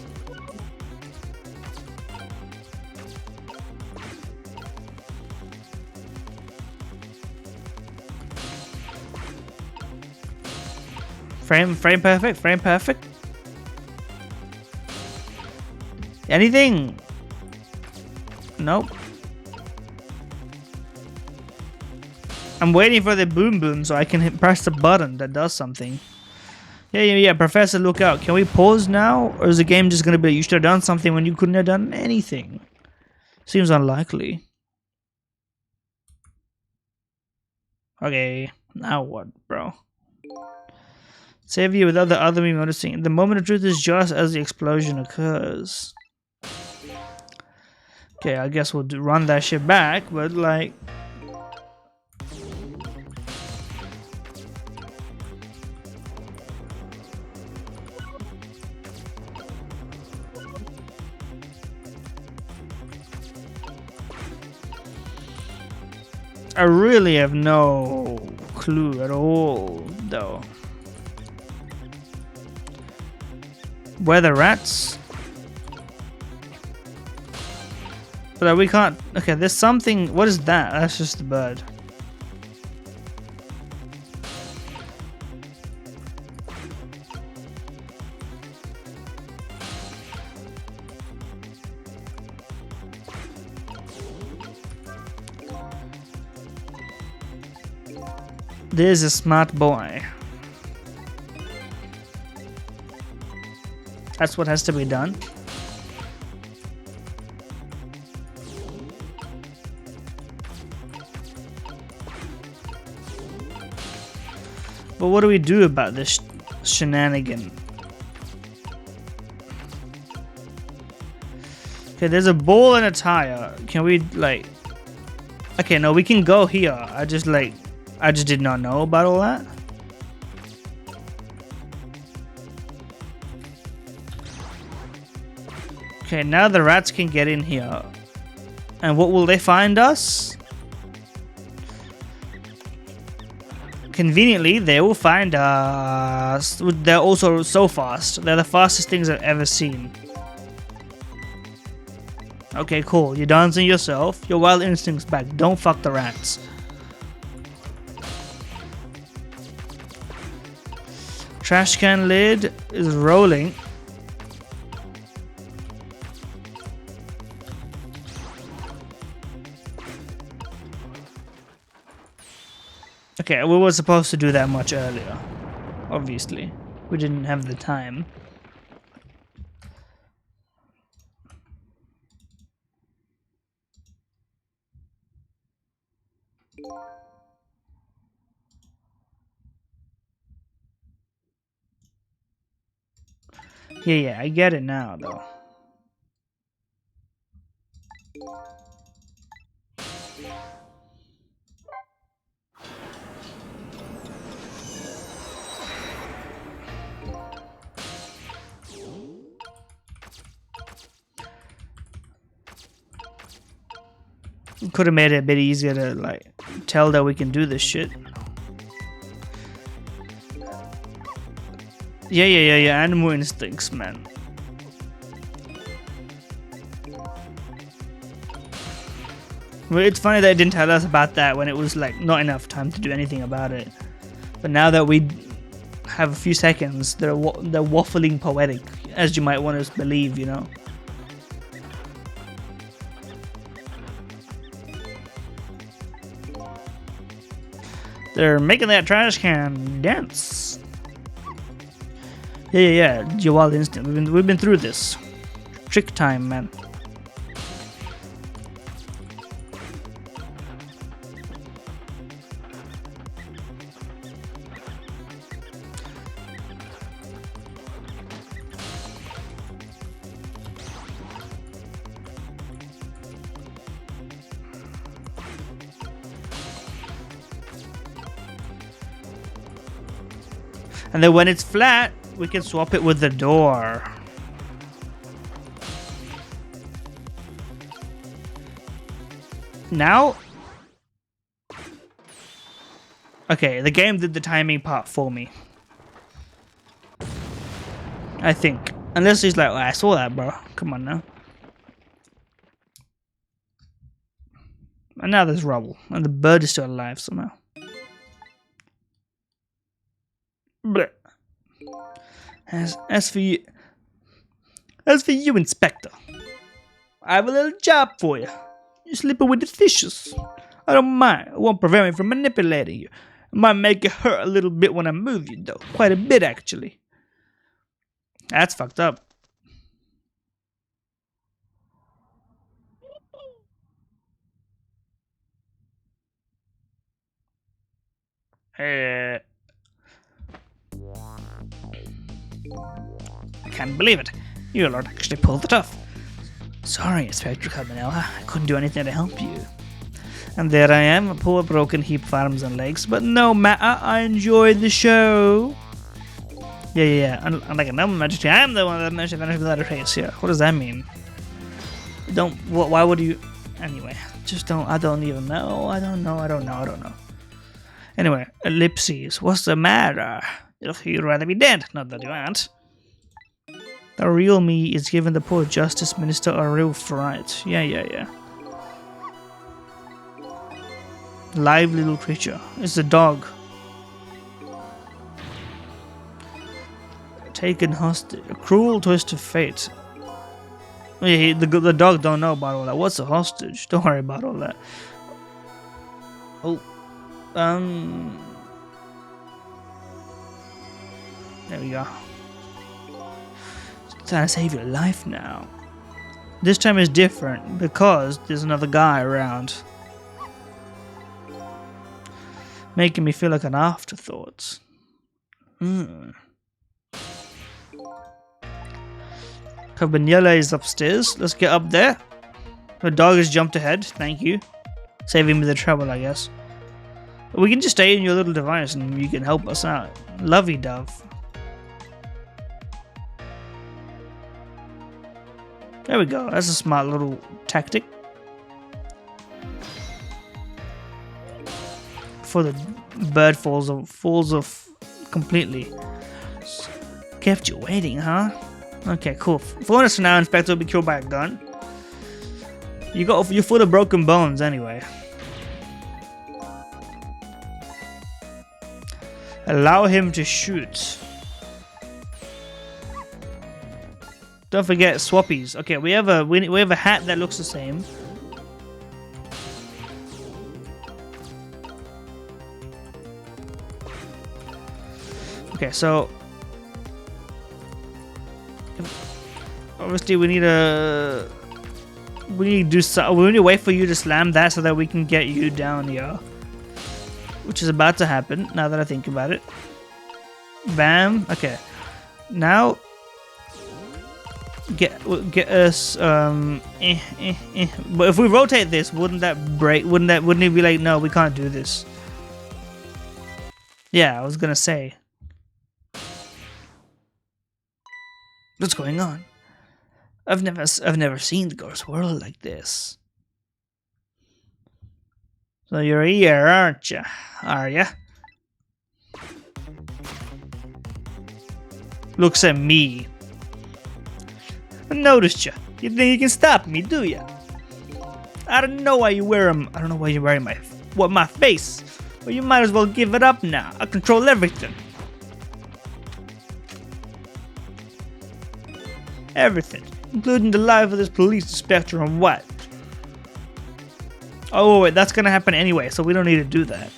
Frame perfect, frame perfect. Anything? Nope. I'm waiting for the boom boom so I can press the button that does something. Yeah, Professor, look out. Can we pause now? Or is the game just gonna be, you should have done something when you couldn't have done anything? Seems unlikely. Okay, now what, bro? Save you without the other me noticing. The moment of truth is just as the explosion occurs. Okay, I guess we'll run that shit back, but like... I really have no clue at all, though. Where the rats? But we can't... Okay, there's something... What is that? That's just a bird. There's a smart boy. That's what has to be done. But what do we do about this shenanigan? Okay, there's a ball and a tire. Can we, like... Okay, no, we can go here. I just did not know about all that. Okay, now the rats can get in here. And what will they find us? Conveniently, they will find us. They're also so fast. They're the fastest things I've ever seen. Okay, cool. You're dancing yourself. Your wild instincts back. Don't fuck the rats. Trash can lid is rolling. Okay, we were supposed to do that much earlier. Obviously. We didn't have the time. Yeah, I get it now, though. Could have made it a bit easier to, like, tell that we can do this shit. Yeah, animal instincts, man. Well, it's funny that it didn't tell us about that when it was, like, not enough time to do anything about it. But now that we have a few seconds, they're waffling poetic, as you might want to believe, you know? They're making that trash can dance. Yeah. Your wild instinct. We've been through this. Trick time, man. And then when it's flat, we can swap it with the door. Now? Okay, the game did the timing part for me. I think. Unless he's like, oh, I saw that, bro. Come on now. And now there's rubble. And the bird is still alive somehow. Blech. As for you, Inspector, I have a little job for you. You're sleeping with the fishes. I don't mind. It won't prevent me from manipulating you. It might make it hurt a little bit when I move you, though. Quite a bit, actually. That's fucked up. I can't believe it. You lot actually pulled it off. Sorry, Inspector Cabanella. I couldn't do anything to help you. And there I am, a poor broken heap of arms and legs. But no matter, I enjoyed the show. Yeah. Unlike another magistrate, I am the one that managed to vanish without a trace. Yeah, what does that mean? Why would you... Anyway, I don't even know. I don't know. Anyway, ellipses, what's the matter? You'd rather be dead, not that you aren't. The real me is giving the poor Justice Minister a real fright. Yeah. Live little creature. It's a dog. Taken hostage. A cruel twist of fate. Yeah, the dog don't know about all that. What's a hostage? Don't worry about all that. Oh. There we go. Trying to save your life now. This time is different because there's another guy around. Making me feel like an afterthought. Cabanella is upstairs. Let's get up there. The dog has jumped ahead. Thank you. Saving me the trouble, I guess. We can just stay in your little device and you can help us out. Lovey-dove. There we go. That's a smart little tactic. Before the bird falls off completely. Kept you waiting, huh? Okay, cool. 4 minutes from now, Inspector will be killed by a gun. You're full of broken bones anyway. Allow him to shoot. Don't forget swappies. Okay, we have a hat that looks the same. Okay, so obviously we need to wait for you to slam that so that we can get you down here. Which is about to happen, now that I think about it. Bam. Okay. Now, get us, But if we rotate this, wouldn't that break? Wouldn't it be like, no, we can't do this? Yeah, I was gonna say. What's going on? I've never seen the ghost world like this. So you're here, aren't you? Are ya? Looks at me. I noticed you. You think you can stop me, do ya? I don't know why you wear them. I don't know why you're wearing my face. Well, you might as well give it up now. I control everything. Everything, including the life of this police inspector and what? Oh wait, that's gonna happen anyway, so we don't need to do that.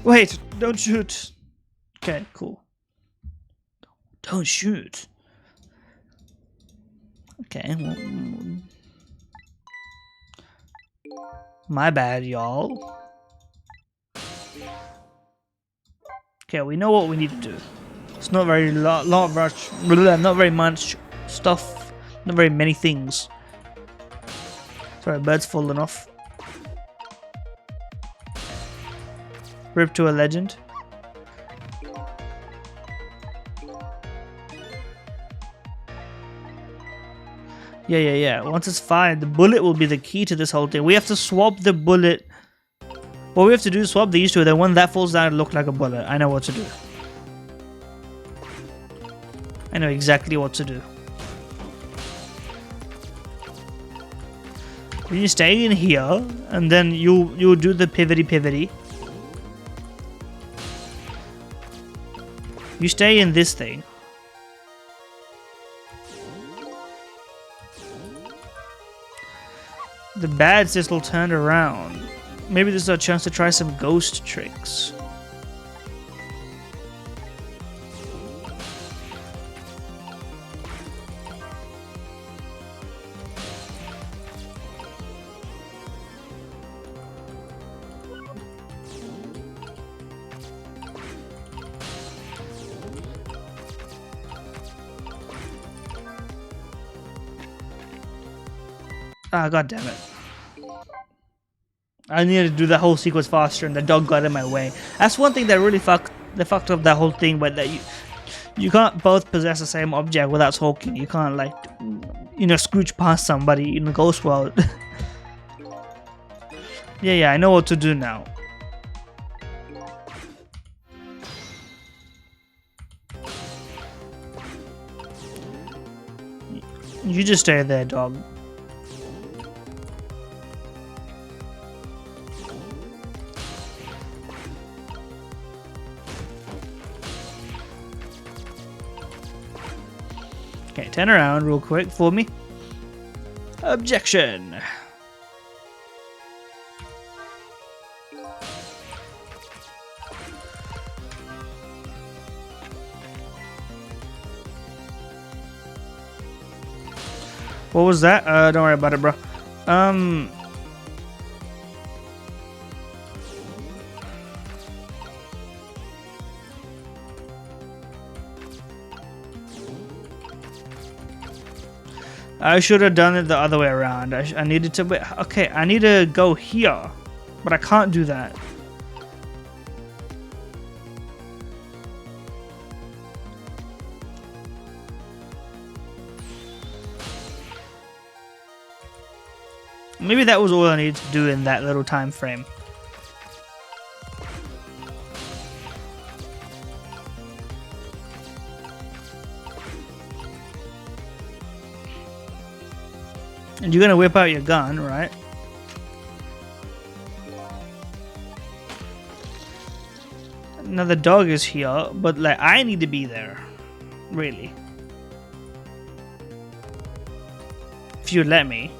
Wait, don't shoot. Okay, cool. Don't shoot. Okay, well, my bad, y'all. Okay, we know what we need to do. It's not very not very much stuff, not very many things. Sorry, bird's falling off. Rip to a legend. Yeah. Once it's fired, the bullet will be the key to this whole thing. We have to swap the bullet. What we have to do is swap these two, then when that falls down, it look like a bullet. I know what to do. I know exactly what to do. You stay in here, and then you'll do the pivoty. You stay in this thing. The bad system turned around. Maybe this is our chance to try some ghost tricks. Ah, god damn it. I needed to do the whole sequence faster and the dog got in my way. That's one thing that really fucked up that whole thing, but that you can't both possess the same object without talking. You can't, like, you know, scooch past somebody in the ghost world. Yeah, I know what to do now. You just stay there, dog. Okay, turn around real quick for me. Objection. What was that? Don't worry about it, bro. I should have done it the other way around. I needed to wait. Okay, I need to go here, but I can't do that. Maybe that was all I needed to do in that little time frame. And you're gonna whip out your gun, right? Now the dog is here, but like I need to be there. Really. If you'd let me.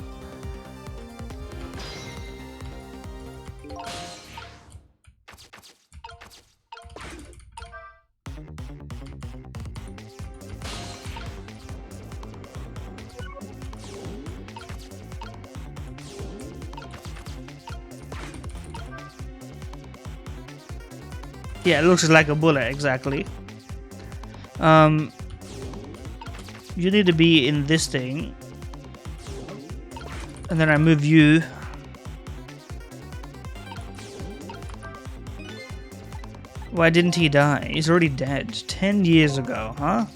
Yeah, it looks like a bullet, exactly. You need to be in this thing. And then I move you. Why didn't he die? He's already dead. 10 years ago, huh?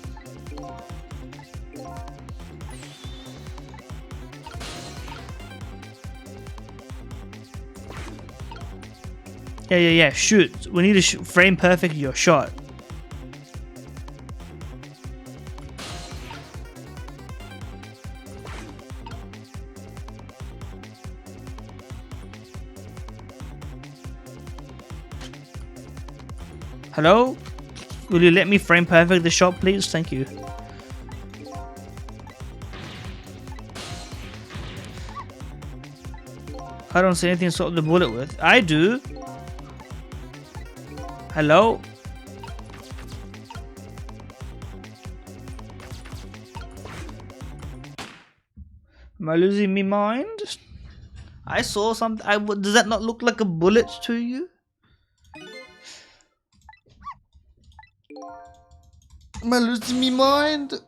Yeah, shoot. We need to frame perfect your shot. Hello? Will you let me frame perfect the shot, please? Thank you. I don't see anything to stop the bullet with. I do. Hello? Am I losing my mind? I saw something. Does that not look like a bullet to you? Am I losing my mind?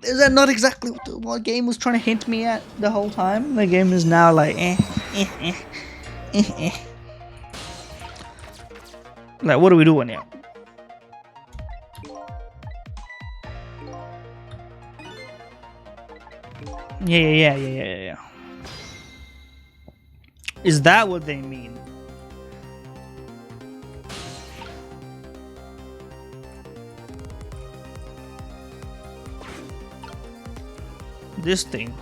Is that not exactly what the game was trying to hint me at the whole time? The game is now like Like, what are we doing now? Yeah. Is that what they mean? This thing.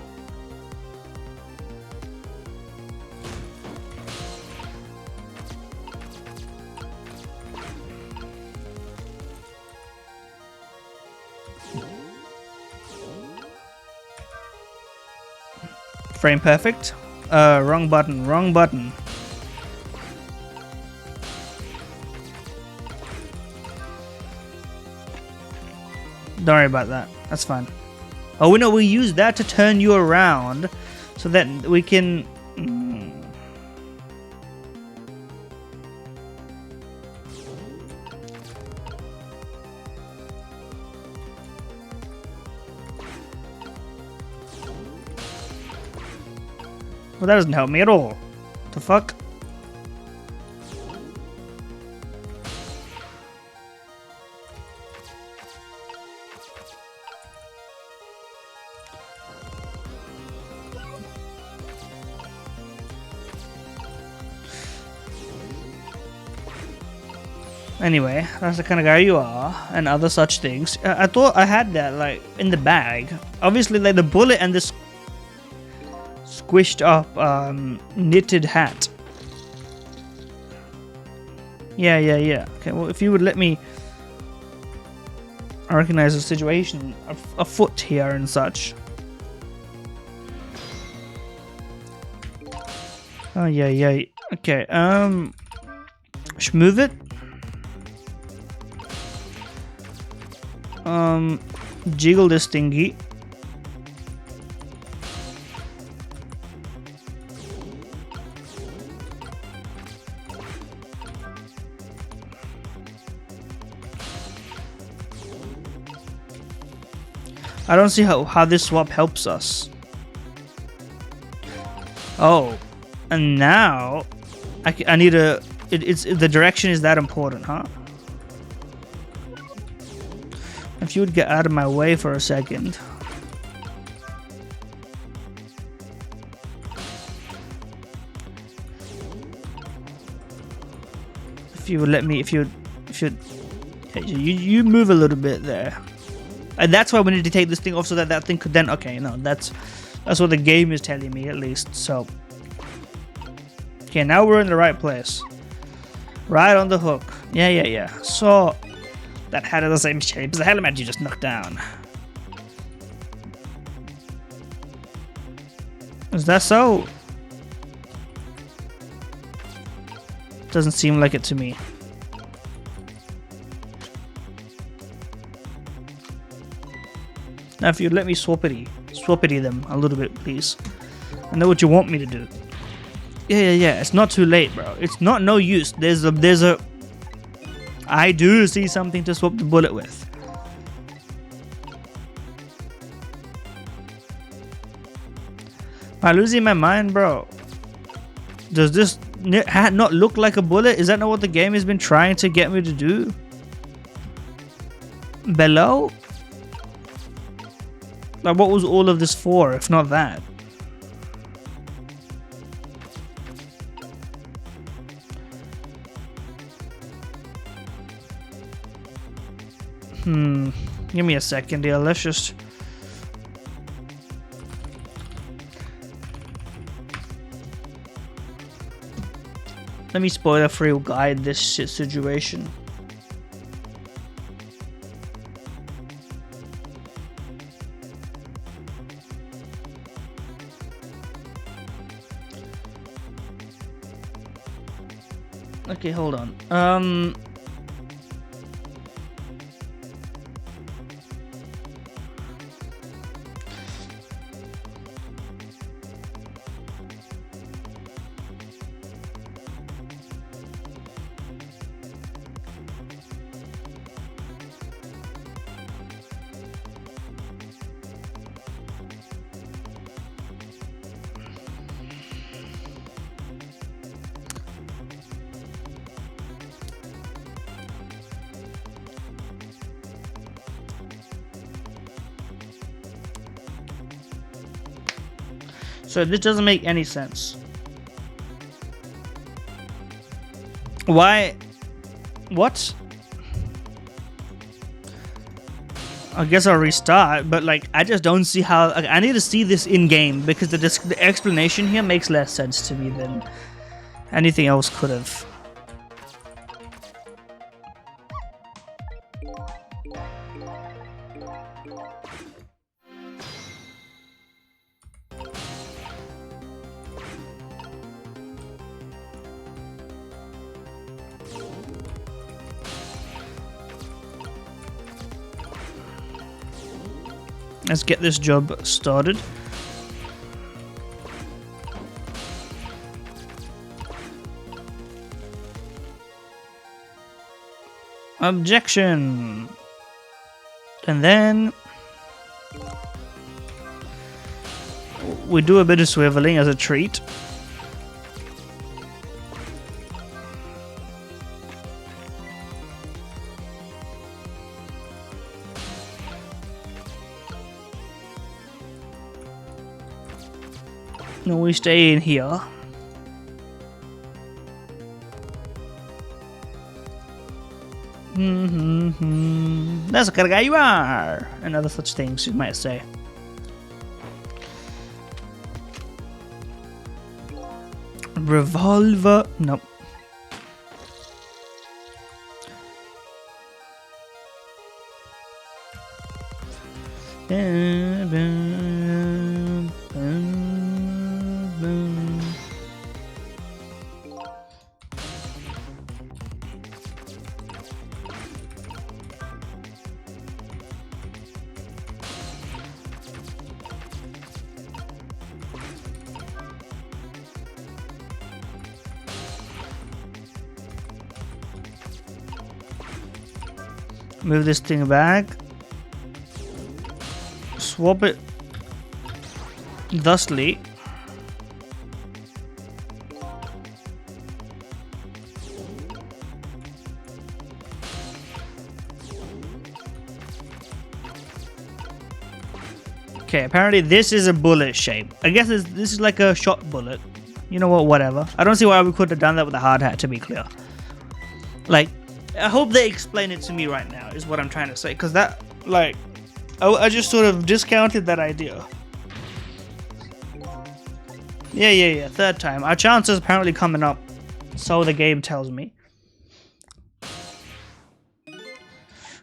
Frame perfect. Wrong button, wrong button. Don't worry about that. That's fine. Oh, we know we use that to turn you around so that we can... Well, that doesn't help me at all. What the fuck? Anyway, that's the kind of guy you are, and other such things. I thought I had that, like, in the bag. Obviously, like, the bullet and this squished up, knitted hat. Yeah. Okay, well, if you would let me recognize the situation afoot here and such. Oh, yeah. Okay, should move it. Jiggle this thingy. I don't see how this swap helps us. Oh, and now I need a. It's the direction is that important, huh? If you would get out of my way for a second. If you would let me, if you move a little bit there. And that's why we need to take this thing off so that that thing could then, okay, no, that's what the game is telling me at least, so. Okay, now we're in the right place. Right on the hook. Yeah. So, that hat is the same shape as the helmet you just knocked down. Is that so? Doesn't seem like it to me. Now if you'd let me swappity them a little bit, please. I know what you want me to do. Yeah. It's not too late, bro. It's not no use. There's a. I do see something to swap the bullet with. Am I losing my mind, bro? Does this hat not look like a bullet? Is that not what the game has been trying to get me to do? Below? Like, what was all of this for, if not that? Give me a second here. Let's just... Let me spoiler-free guide this shit situation. Okay, hold on. So this doesn't make any sense. Why? What? I guess I'll restart, but like I just don't see how. Like, I need to see this in game because the explanation here makes less sense to me than anything else could have. Let's get this job started. Objection. And then we do a bit of swiveling as a treat. No, we stay in here. That's the kind of guy you are, and other such things you might say. Revolver. Nope. Move this thing back. Swap it thusly. Okay, apparently this is a bullet shape. I guess this is like a shot bullet. You know what, whatever. I don't see why we could have done that with a hard hat, to be clear. Like, I hope they explain it to me right now, is what I'm trying to say. Because that, like, I just sort of discounted that idea. Yeah. Third time. Our chance is apparently coming up. So the game tells me.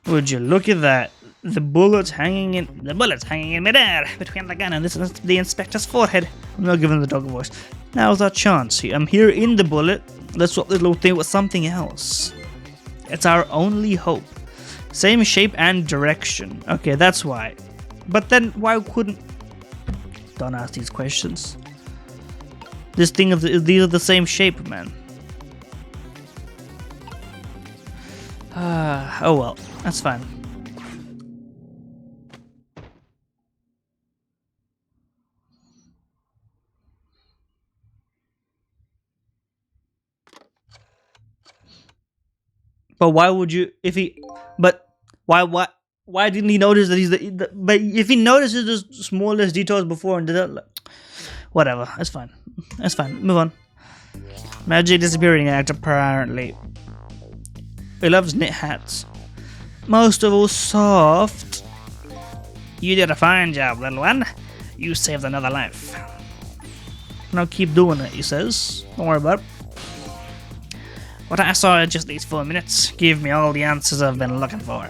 Would you look at that? The bullets hanging in midair between the gun and the inspector's forehead. I'm not giving the dog a voice. Now's our chance. I'm here in the bullet. Let's swap this little thing with something else. It's our only hope. Same shape and direction. Okay, that's why. But then why couldn't... Don't ask these questions. This thing, these are the same shape, man. Oh well, that's fine. But why would you, if he, but why didn't he notice that he's but if he notices the smallest details before and did that, whatever, that's fine. That's fine, move on. Magic disappearing act, apparently. He loves knit hats. Most of all soft. You did a fine job, little one. You saved another life. Now keep doing it, he says. Don't worry about it. What I saw in just these 4 minutes gave me all the answers I've been looking for.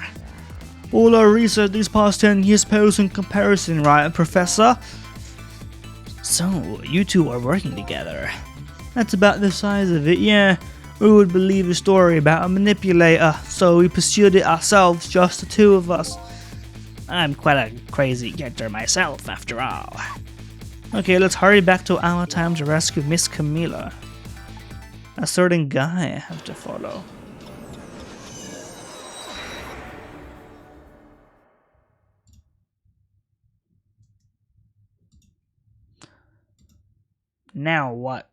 All our research these past 10 years pales in comparison, right, Professor? So, you two are working together. That's about the size of it, yeah. Who would believe a story about a manipulator? So we pursued it ourselves, just the two of us. I'm quite a crazy character myself, after all. Okay, let's hurry back to our time to rescue Miss Camilla. A certain guy I have to follow. Now what?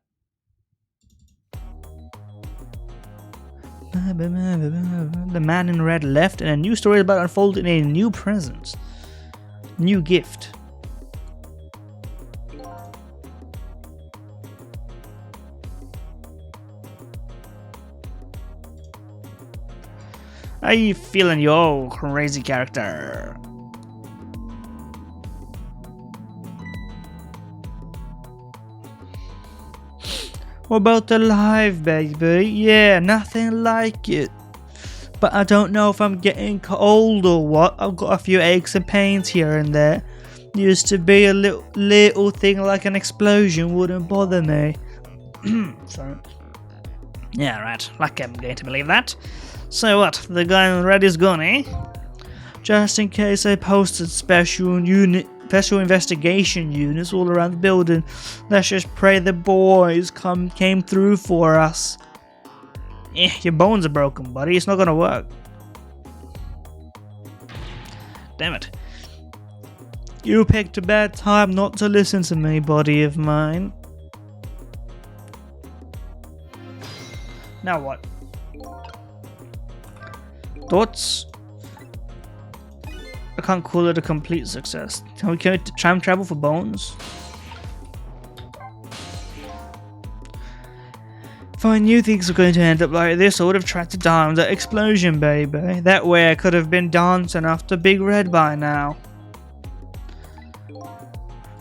The man in red left, and a new story is about to unfold in a new present. New gift. How you feeling, yo, crazy character? What about the live, baby? Yeah, nothing like it. But I don't know if I'm getting cold or what. I've got a few aches and pains here and there. Used to be a little thing like an explosion wouldn't bother me. Sorry. Yeah, right. Like I'm going to believe that. So what? The guy in red is gone, eh? Just in case I posted special investigation units all around the building. Let's just pray the boys came through for us. Your bones are broken, buddy. It's not gonna work. Damn it. You picked a bad time not to listen to me, buddy of mine. Now what? Thoughts? I can't call it a complete success. Can we time travel for bones? If I knew things were going to end up like this, I would have tried to time that explosion, baby. That way I could have been dancing after Big Red by now. You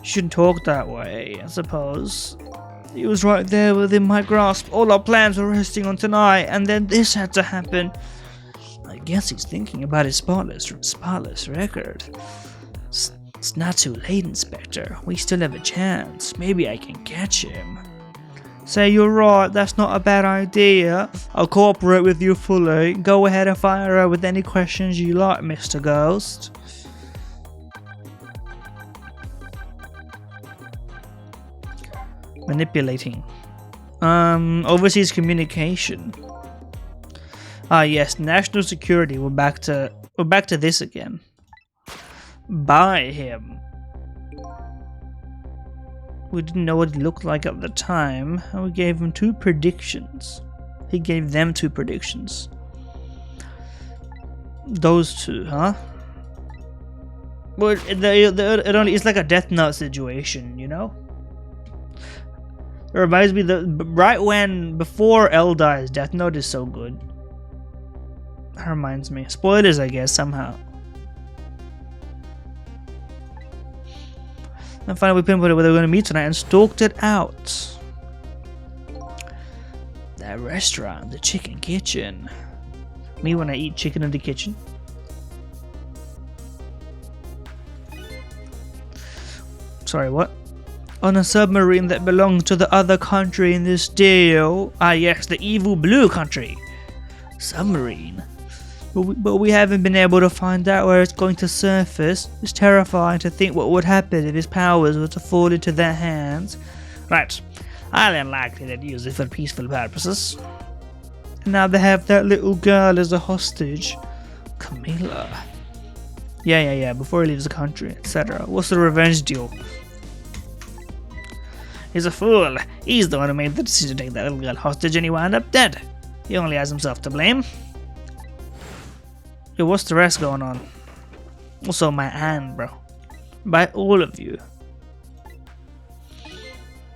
shouldn't talk that way, I suppose. He was right there within my grasp. All our plans were resting on tonight, and then this had to happen. I guess he's thinking about his spotless record. It's not too late, Inspector. We still have a chance. Maybe I can catch him. Say you're right, that's not a bad idea. I'll cooperate with you fully. Go ahead and fire her with any questions you like, Mr. Ghost. Manipulating. Overseas communication. Ah yes, national security. We're back to this again. Buy him. We didn't know what he looked like at the time, and we gave him 2 predictions. He gave them 2 predictions. Those 2, huh? Well, it only it's like a Death Note situation, you know. It reminds me that before L dies, Death Note is so good. That reminds me. Spoilers, I guess, somehow. And finally we pinpointed where they were going to meet tonight and stalked it out. That restaurant, the chicken kitchen. Me when I eat chicken in the kitchen. Sorry, what? On a submarine that belongs to the other country in this deal. Ah yes, the evil blue country. Submarine? But we haven't been able to find out where it's going to surface. It's terrifying to think what would happen if his powers were to fall into their hands. Right, highly unlikely they'd use it for peaceful purposes. And now they have that little girl as a hostage. Camila. Yeah, before he leaves the country, etc. What's the revenge deal? He's a fool. He's the one who made the decision to take that little girl hostage and he wound up dead. He only has himself to blame. Yo, what's the rest going on? Also, my hand, bro. By all of you.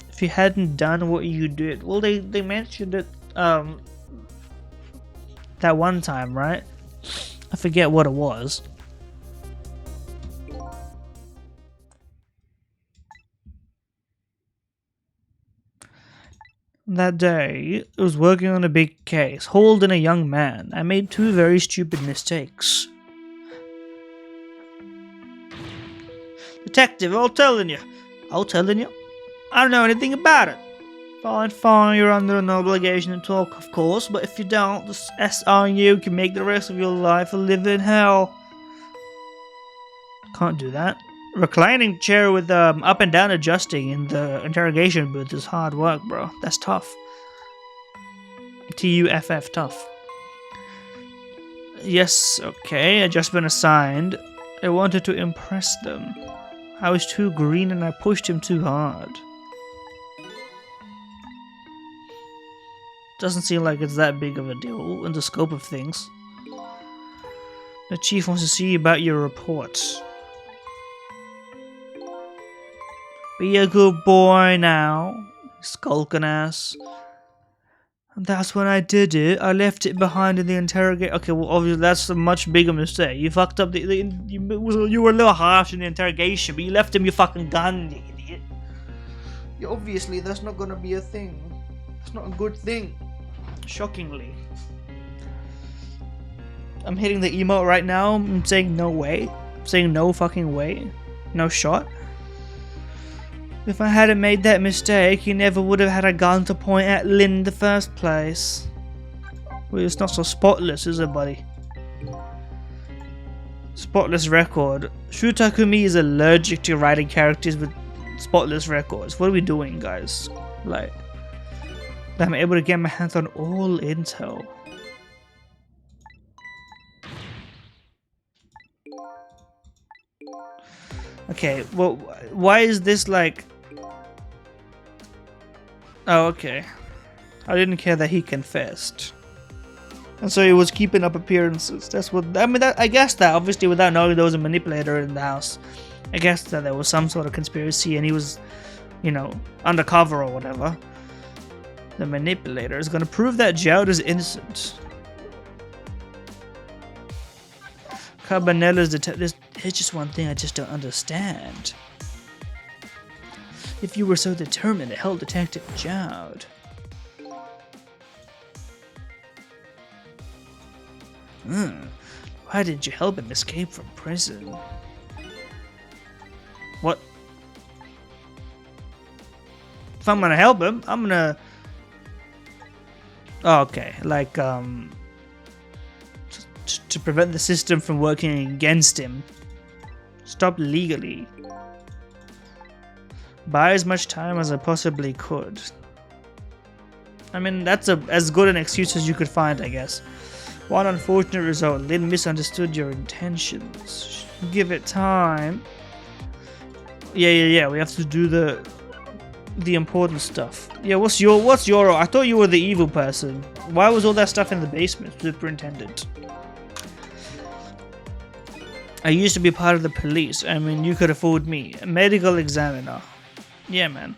If you hadn't done what you did, well, they mentioned it that one time, right? I forget what it was. That day, I was working on a big case, holding a young man. I made 2 very stupid mistakes. Detective, I'll telling you. I don't know anything about it. Fine, you're under an obligation to talk, of course, but if you don't, the SRU can make the rest of your life a living hell. Can't do that. Reclining chair with up and down adjusting in the interrogation booth is hard work, bro. That's tough. TUFF, tough. Yes, okay, I just been assigned. I wanted to impress them. I was too green and I pushed him too hard. Doesn't seem like it's that big of a deal in the scope of things. The chief wants to see about your report. Be a good boy now, skulking ass. And that's when I did it. I left it behind in the interrogation. Okay, well, obviously that's a much bigger mistake. You fucked up you were a little harsh in the interrogation, but you left him your fucking gun, you idiot. Yeah, obviously, that's not gonna be a thing. It's not a good thing. Shockingly. I'm hitting the emote right now. I'm saying no way. I'm saying no fucking way. No shot. If I hadn't made that mistake, he never would have had a gun to point at Lynn in the first place. Well, it's not so spotless, is it, buddy? Spotless record. Shu Takumi is allergic to writing characters with spotless records. What are we doing, guys? Like, I'm able to get my hands on all intel. Okay, well, why is this like... Oh, okay. I didn't care that he confessed. And so he was keeping up appearances. That's what... I mean, I guess that, obviously, without knowing there was a manipulator in the house, I guess that there was some sort of conspiracy and he was, you know, undercover or whatever. The manipulator is going to prove that Jowd is innocent. Carbonella's detective. There's just one thing I just don't understand. If you were so determined to help Detective Jowd. Why didn't you help him escape from prison? What? If I'm gonna help him, I'm gonna... Oh, okay, like, to prevent the system from working against him. Stop legally. Buy as much time as I possibly could. I mean, that's as good an excuse as you could find, I guess. One unfortunate result. Lynn misunderstood your intentions. Give it time. Yeah. We have to do the important stuff. Yeah, what's your? I thought you were the evil person. Why was all that stuff in the basement, Superintendent? I used to be part of the police. I mean, you could afford me. A medical examiner. Yeah, man.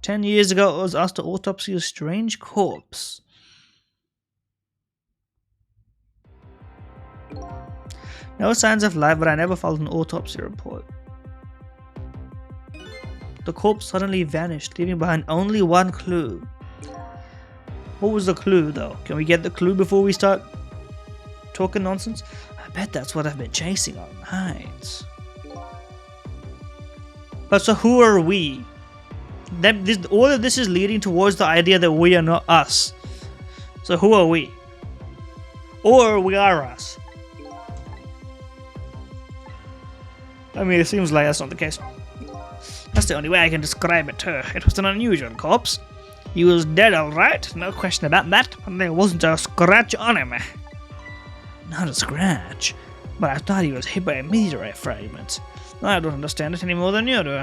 10 years ago, I was asked to autopsy a strange corpse. No signs of life, but I never filed an autopsy report. The corpse suddenly vanished, leaving behind only one clue. What was the clue, though? Can we get the clue before we start talking nonsense? I bet that's what I've been chasing all night. But so who are we? All of this is leading towards the idea that we are not us. So who are we? Or we are us? I mean, it seems like that's not the case. That's the only way I can describe it too. It was an unusual corpse. He was dead, alright, no question about that, but there wasn't a scratch on him. Not a scratch, but I thought he was hit by a meteorite fragment. I don't understand it any more than you do.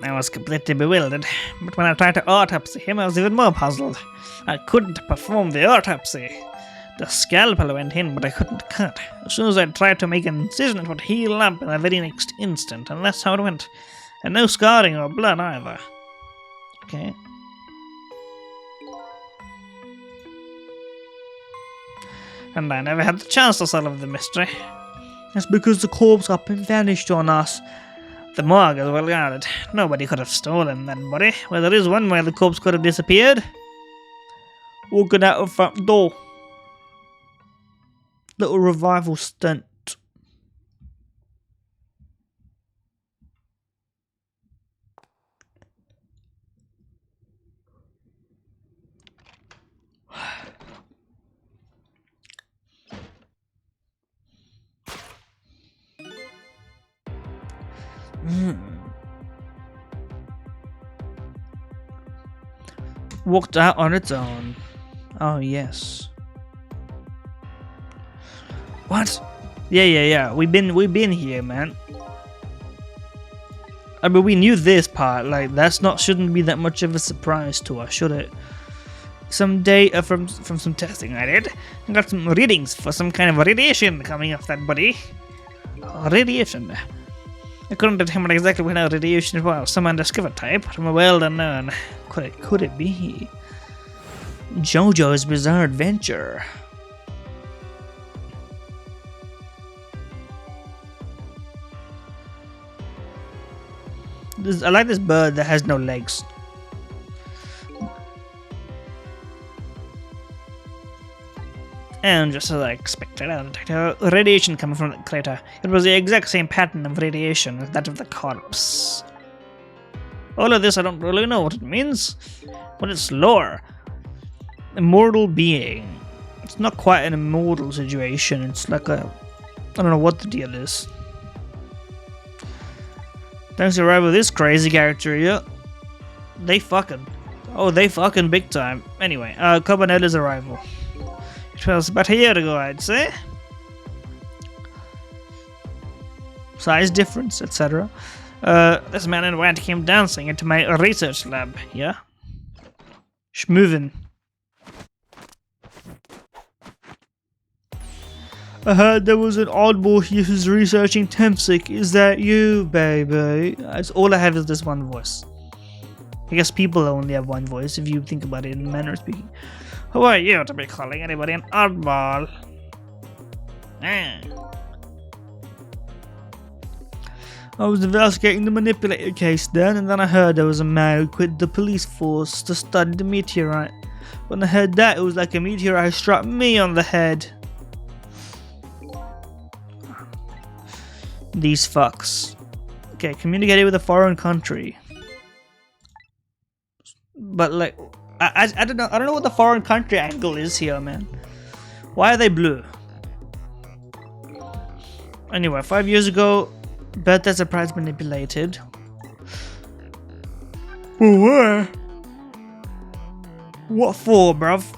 I was completely bewildered, but when I tried to autopsy him, I was even more puzzled. I couldn't perform the autopsy. The scalpel went in, but I couldn't cut. As soon as I tried to make an incision, it would heal up in the very next instant, and that's how it went. And no scarring or blood either. Okay. And I never had the chance to solve the mystery. That's because the corpse up and vanished on us. The morgue is well guarded. Nobody could have stolen that body. Well, there is one way the corpse could have disappeared. Walking out of front door. Little revival stunt. Walked out on its own. Oh yes. What? Yeah. We've been here, man. I mean, we knew this part. Like, shouldn't be that much of a surprise to us, should it? Some data from some testing I did. I got some readings for some kind of radiation coming off that body. Radiation. I couldn't determine exactly what kind of radiation it was. Some undiscovered type from a well unknown. Could it be? JoJo's Bizarre Adventure. I like this bird that has no legs. And just as I expected, I detected radiation coming from the crater. It was the exact same pattern of radiation as that of the corpse. All of this, I don't really know what it means, but it's lore. Immortal being. It's not quite an immortal situation, it's like a... I don't know what the deal is. Thanks to arrival of this crazy character here. They fucking big time. Anyway, Cobanella's arrival. It was about a year ago, I'd say. Size difference, etc. This man in white came dancing into my research lab, yeah? Schmovin. I heard there was an oddball here who's researching Tempsic. Is that you, baby? That's all I have is this one voice. I guess people only have one voice if you think about it in manner of speaking. Who are you to be calling anybody an oddball? I was investigating the manipulator case then, and then I heard there was a man who quit the police force to study the meteorite. When I heard that, it was like a meteorite struck me on the head. These fucks. Okay, communicated with a foreign country. But like, I don't know what the foreign country angle is here, man. Why are they blue? Anyway, 5 years ago, birthday surprise manipulated. Where? What for, bruv?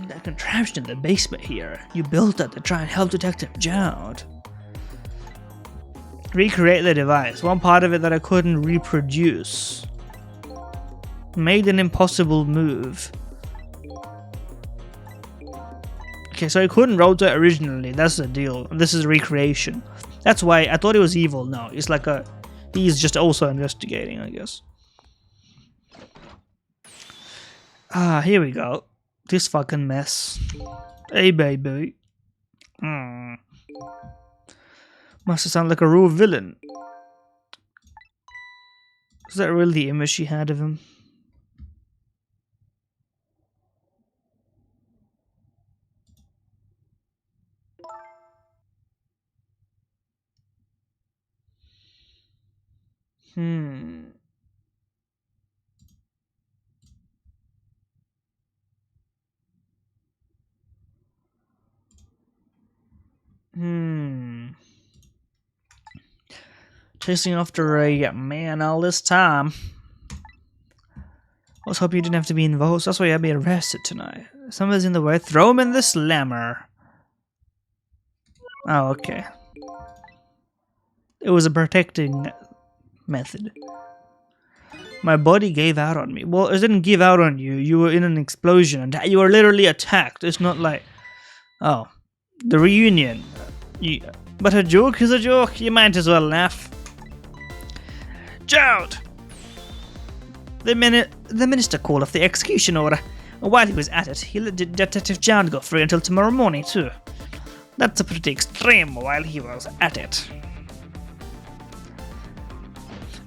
That contraption in the basement here. You built that to try and help Detective Jowd. Recreate the device. One part of it that I couldn't reproduce. Made an impossible move. Okay, so it couldn't rotate originally. That's the deal. This is recreation. That's why I thought it was evil. No, it's like a... He's just also investigating, I guess. Ah, here we go. This fucking mess. Hey, baby. Must have sounded like a real villain. Is that really the image she had of him? Chasing after a man all this time. I was hoping you didn't have to be involved, so that's why you had me arrested tonight. If somebody's in the way, throw him in the slammer. Oh, okay. It was a protecting method. My body gave out on me. Well, it didn't give out on you. You were in an explosion and you were literally attacked. It's not like... Oh. The reunion. But a joke is a joke. You might as well laugh. Jowd! The minister called off the execution order. While he was at it, he let Detective Jowd go free until tomorrow morning, too. That's a pretty extreme while he was at it.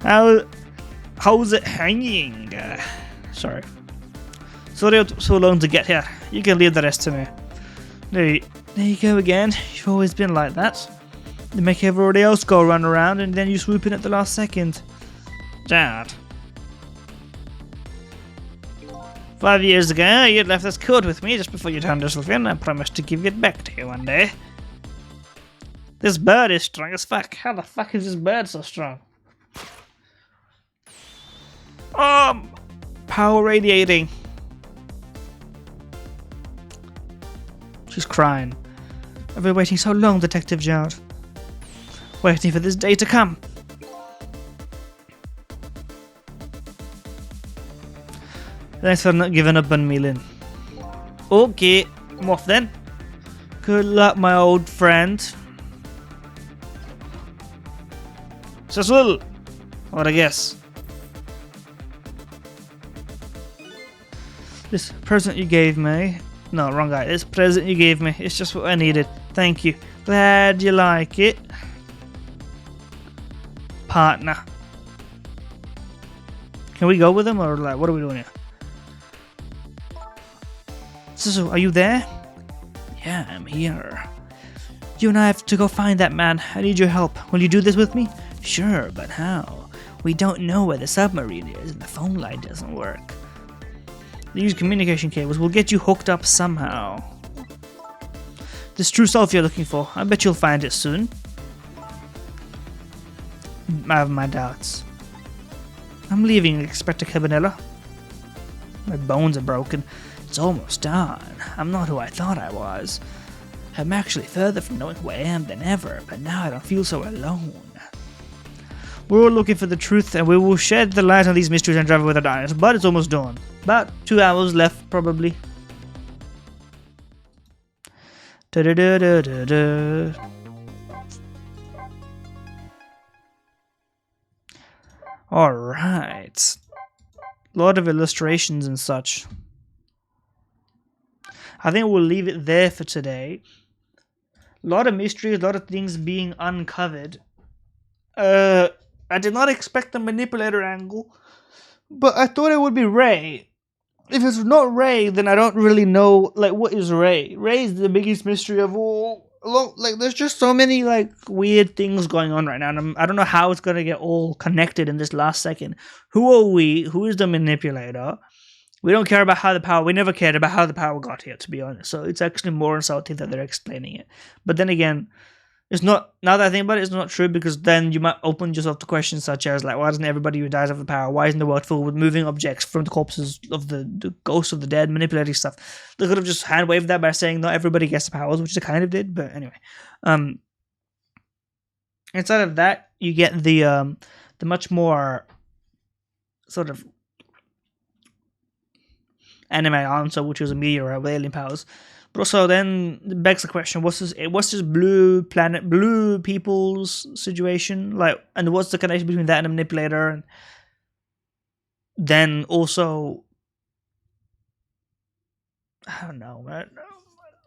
How's it hanging? Sorry. Sorry it took so long to get here. You can leave the rest to me. There you go again. You've always been like that. You make everybody else go run around and then you swoop in at the last second. Jowd. 5 years ago, you left this code with me just before you turned yourself in. I promised to give it back to you one day. This bird is strong as fuck. How the fuck is this bird so strong? Power radiating. She's crying. I've been waiting so long, Detective Jowd. Waiting for this day to come. Thanks for not giving up on me, Lynn. Okay, I'm off then. Good luck, my old friend. Cecil! What I guess. This present you gave me... No, wrong guy. This present you gave me, it's just what I needed. Thank you. Glad you like it. Partner. Can we go with him or like, what are we doing here? So, are you there? Yeah, I'm here. You and I have to go find that man. I need your help. Will you do this with me? Sure, but how? We don't know where the submarine is and the phone line doesn't work. These communication cables will get you hooked up somehow. This true self you're looking for, I bet you'll find it soon. I have my doubts. I'm leaving, Inspector Cabanella. My bones are broken. It's almost done. I'm not who I thought I was. I'm actually further from knowing who I am than ever, but now I don't feel so alone. We're all looking for the truth, and we will shed the light on these mysteries and drive away the darkness, but it's almost dawn. About 2 hours left, probably. Da-da-da-da-da-da. Alright. A lot of illustrations and such. I think we'll leave it there for today. A lot of mysteries, a lot of things being uncovered. I did not expect the manipulator angle, but I thought it would be Ray. If it's not Ray, then I don't really know, like, what is Ray? Ray is the biggest mystery of all. Like, there's just so many, like, weird things going on right now, and I don't know how it's going to get all connected in this last second. Who are we? Who is the manipulator? We don't care about how the power... We never cared about how the power got here, to be honest. So it's actually more insulting that they're explaining it. But then again, it's not... Now that I think about it, it's not true, because then you might open yourself to questions such as, like, why doesn't everybody who dies have the power? Why isn't the world filled with moving objects from the corpses of the ghosts of the dead, manipulating stuff? They could have just hand-waved that by saying not everybody gets the powers, which they kind of did, but anyway. Inside of that, you get the much more sort of anime answer, which was a meteorite with alien powers. But also then it begs the question, what's this blue planet, blue people's situation? Like, and what's the connection between that and a manipulator? And then also, I don't know, man.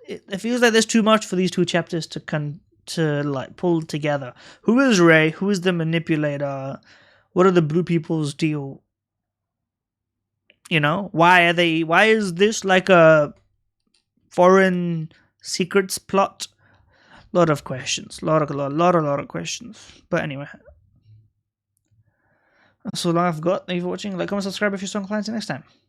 It feels like there's too much for these two chapters to like pull together. Who is Ray? Who is the manipulator? What are the blue people's deal? You know, why is this like a foreign secrets plot? A lot of questions. A lot of questions. But anyway. That's all I've got. Thank you for watching. Like, comment, subscribe if you're so inclined. See you next time.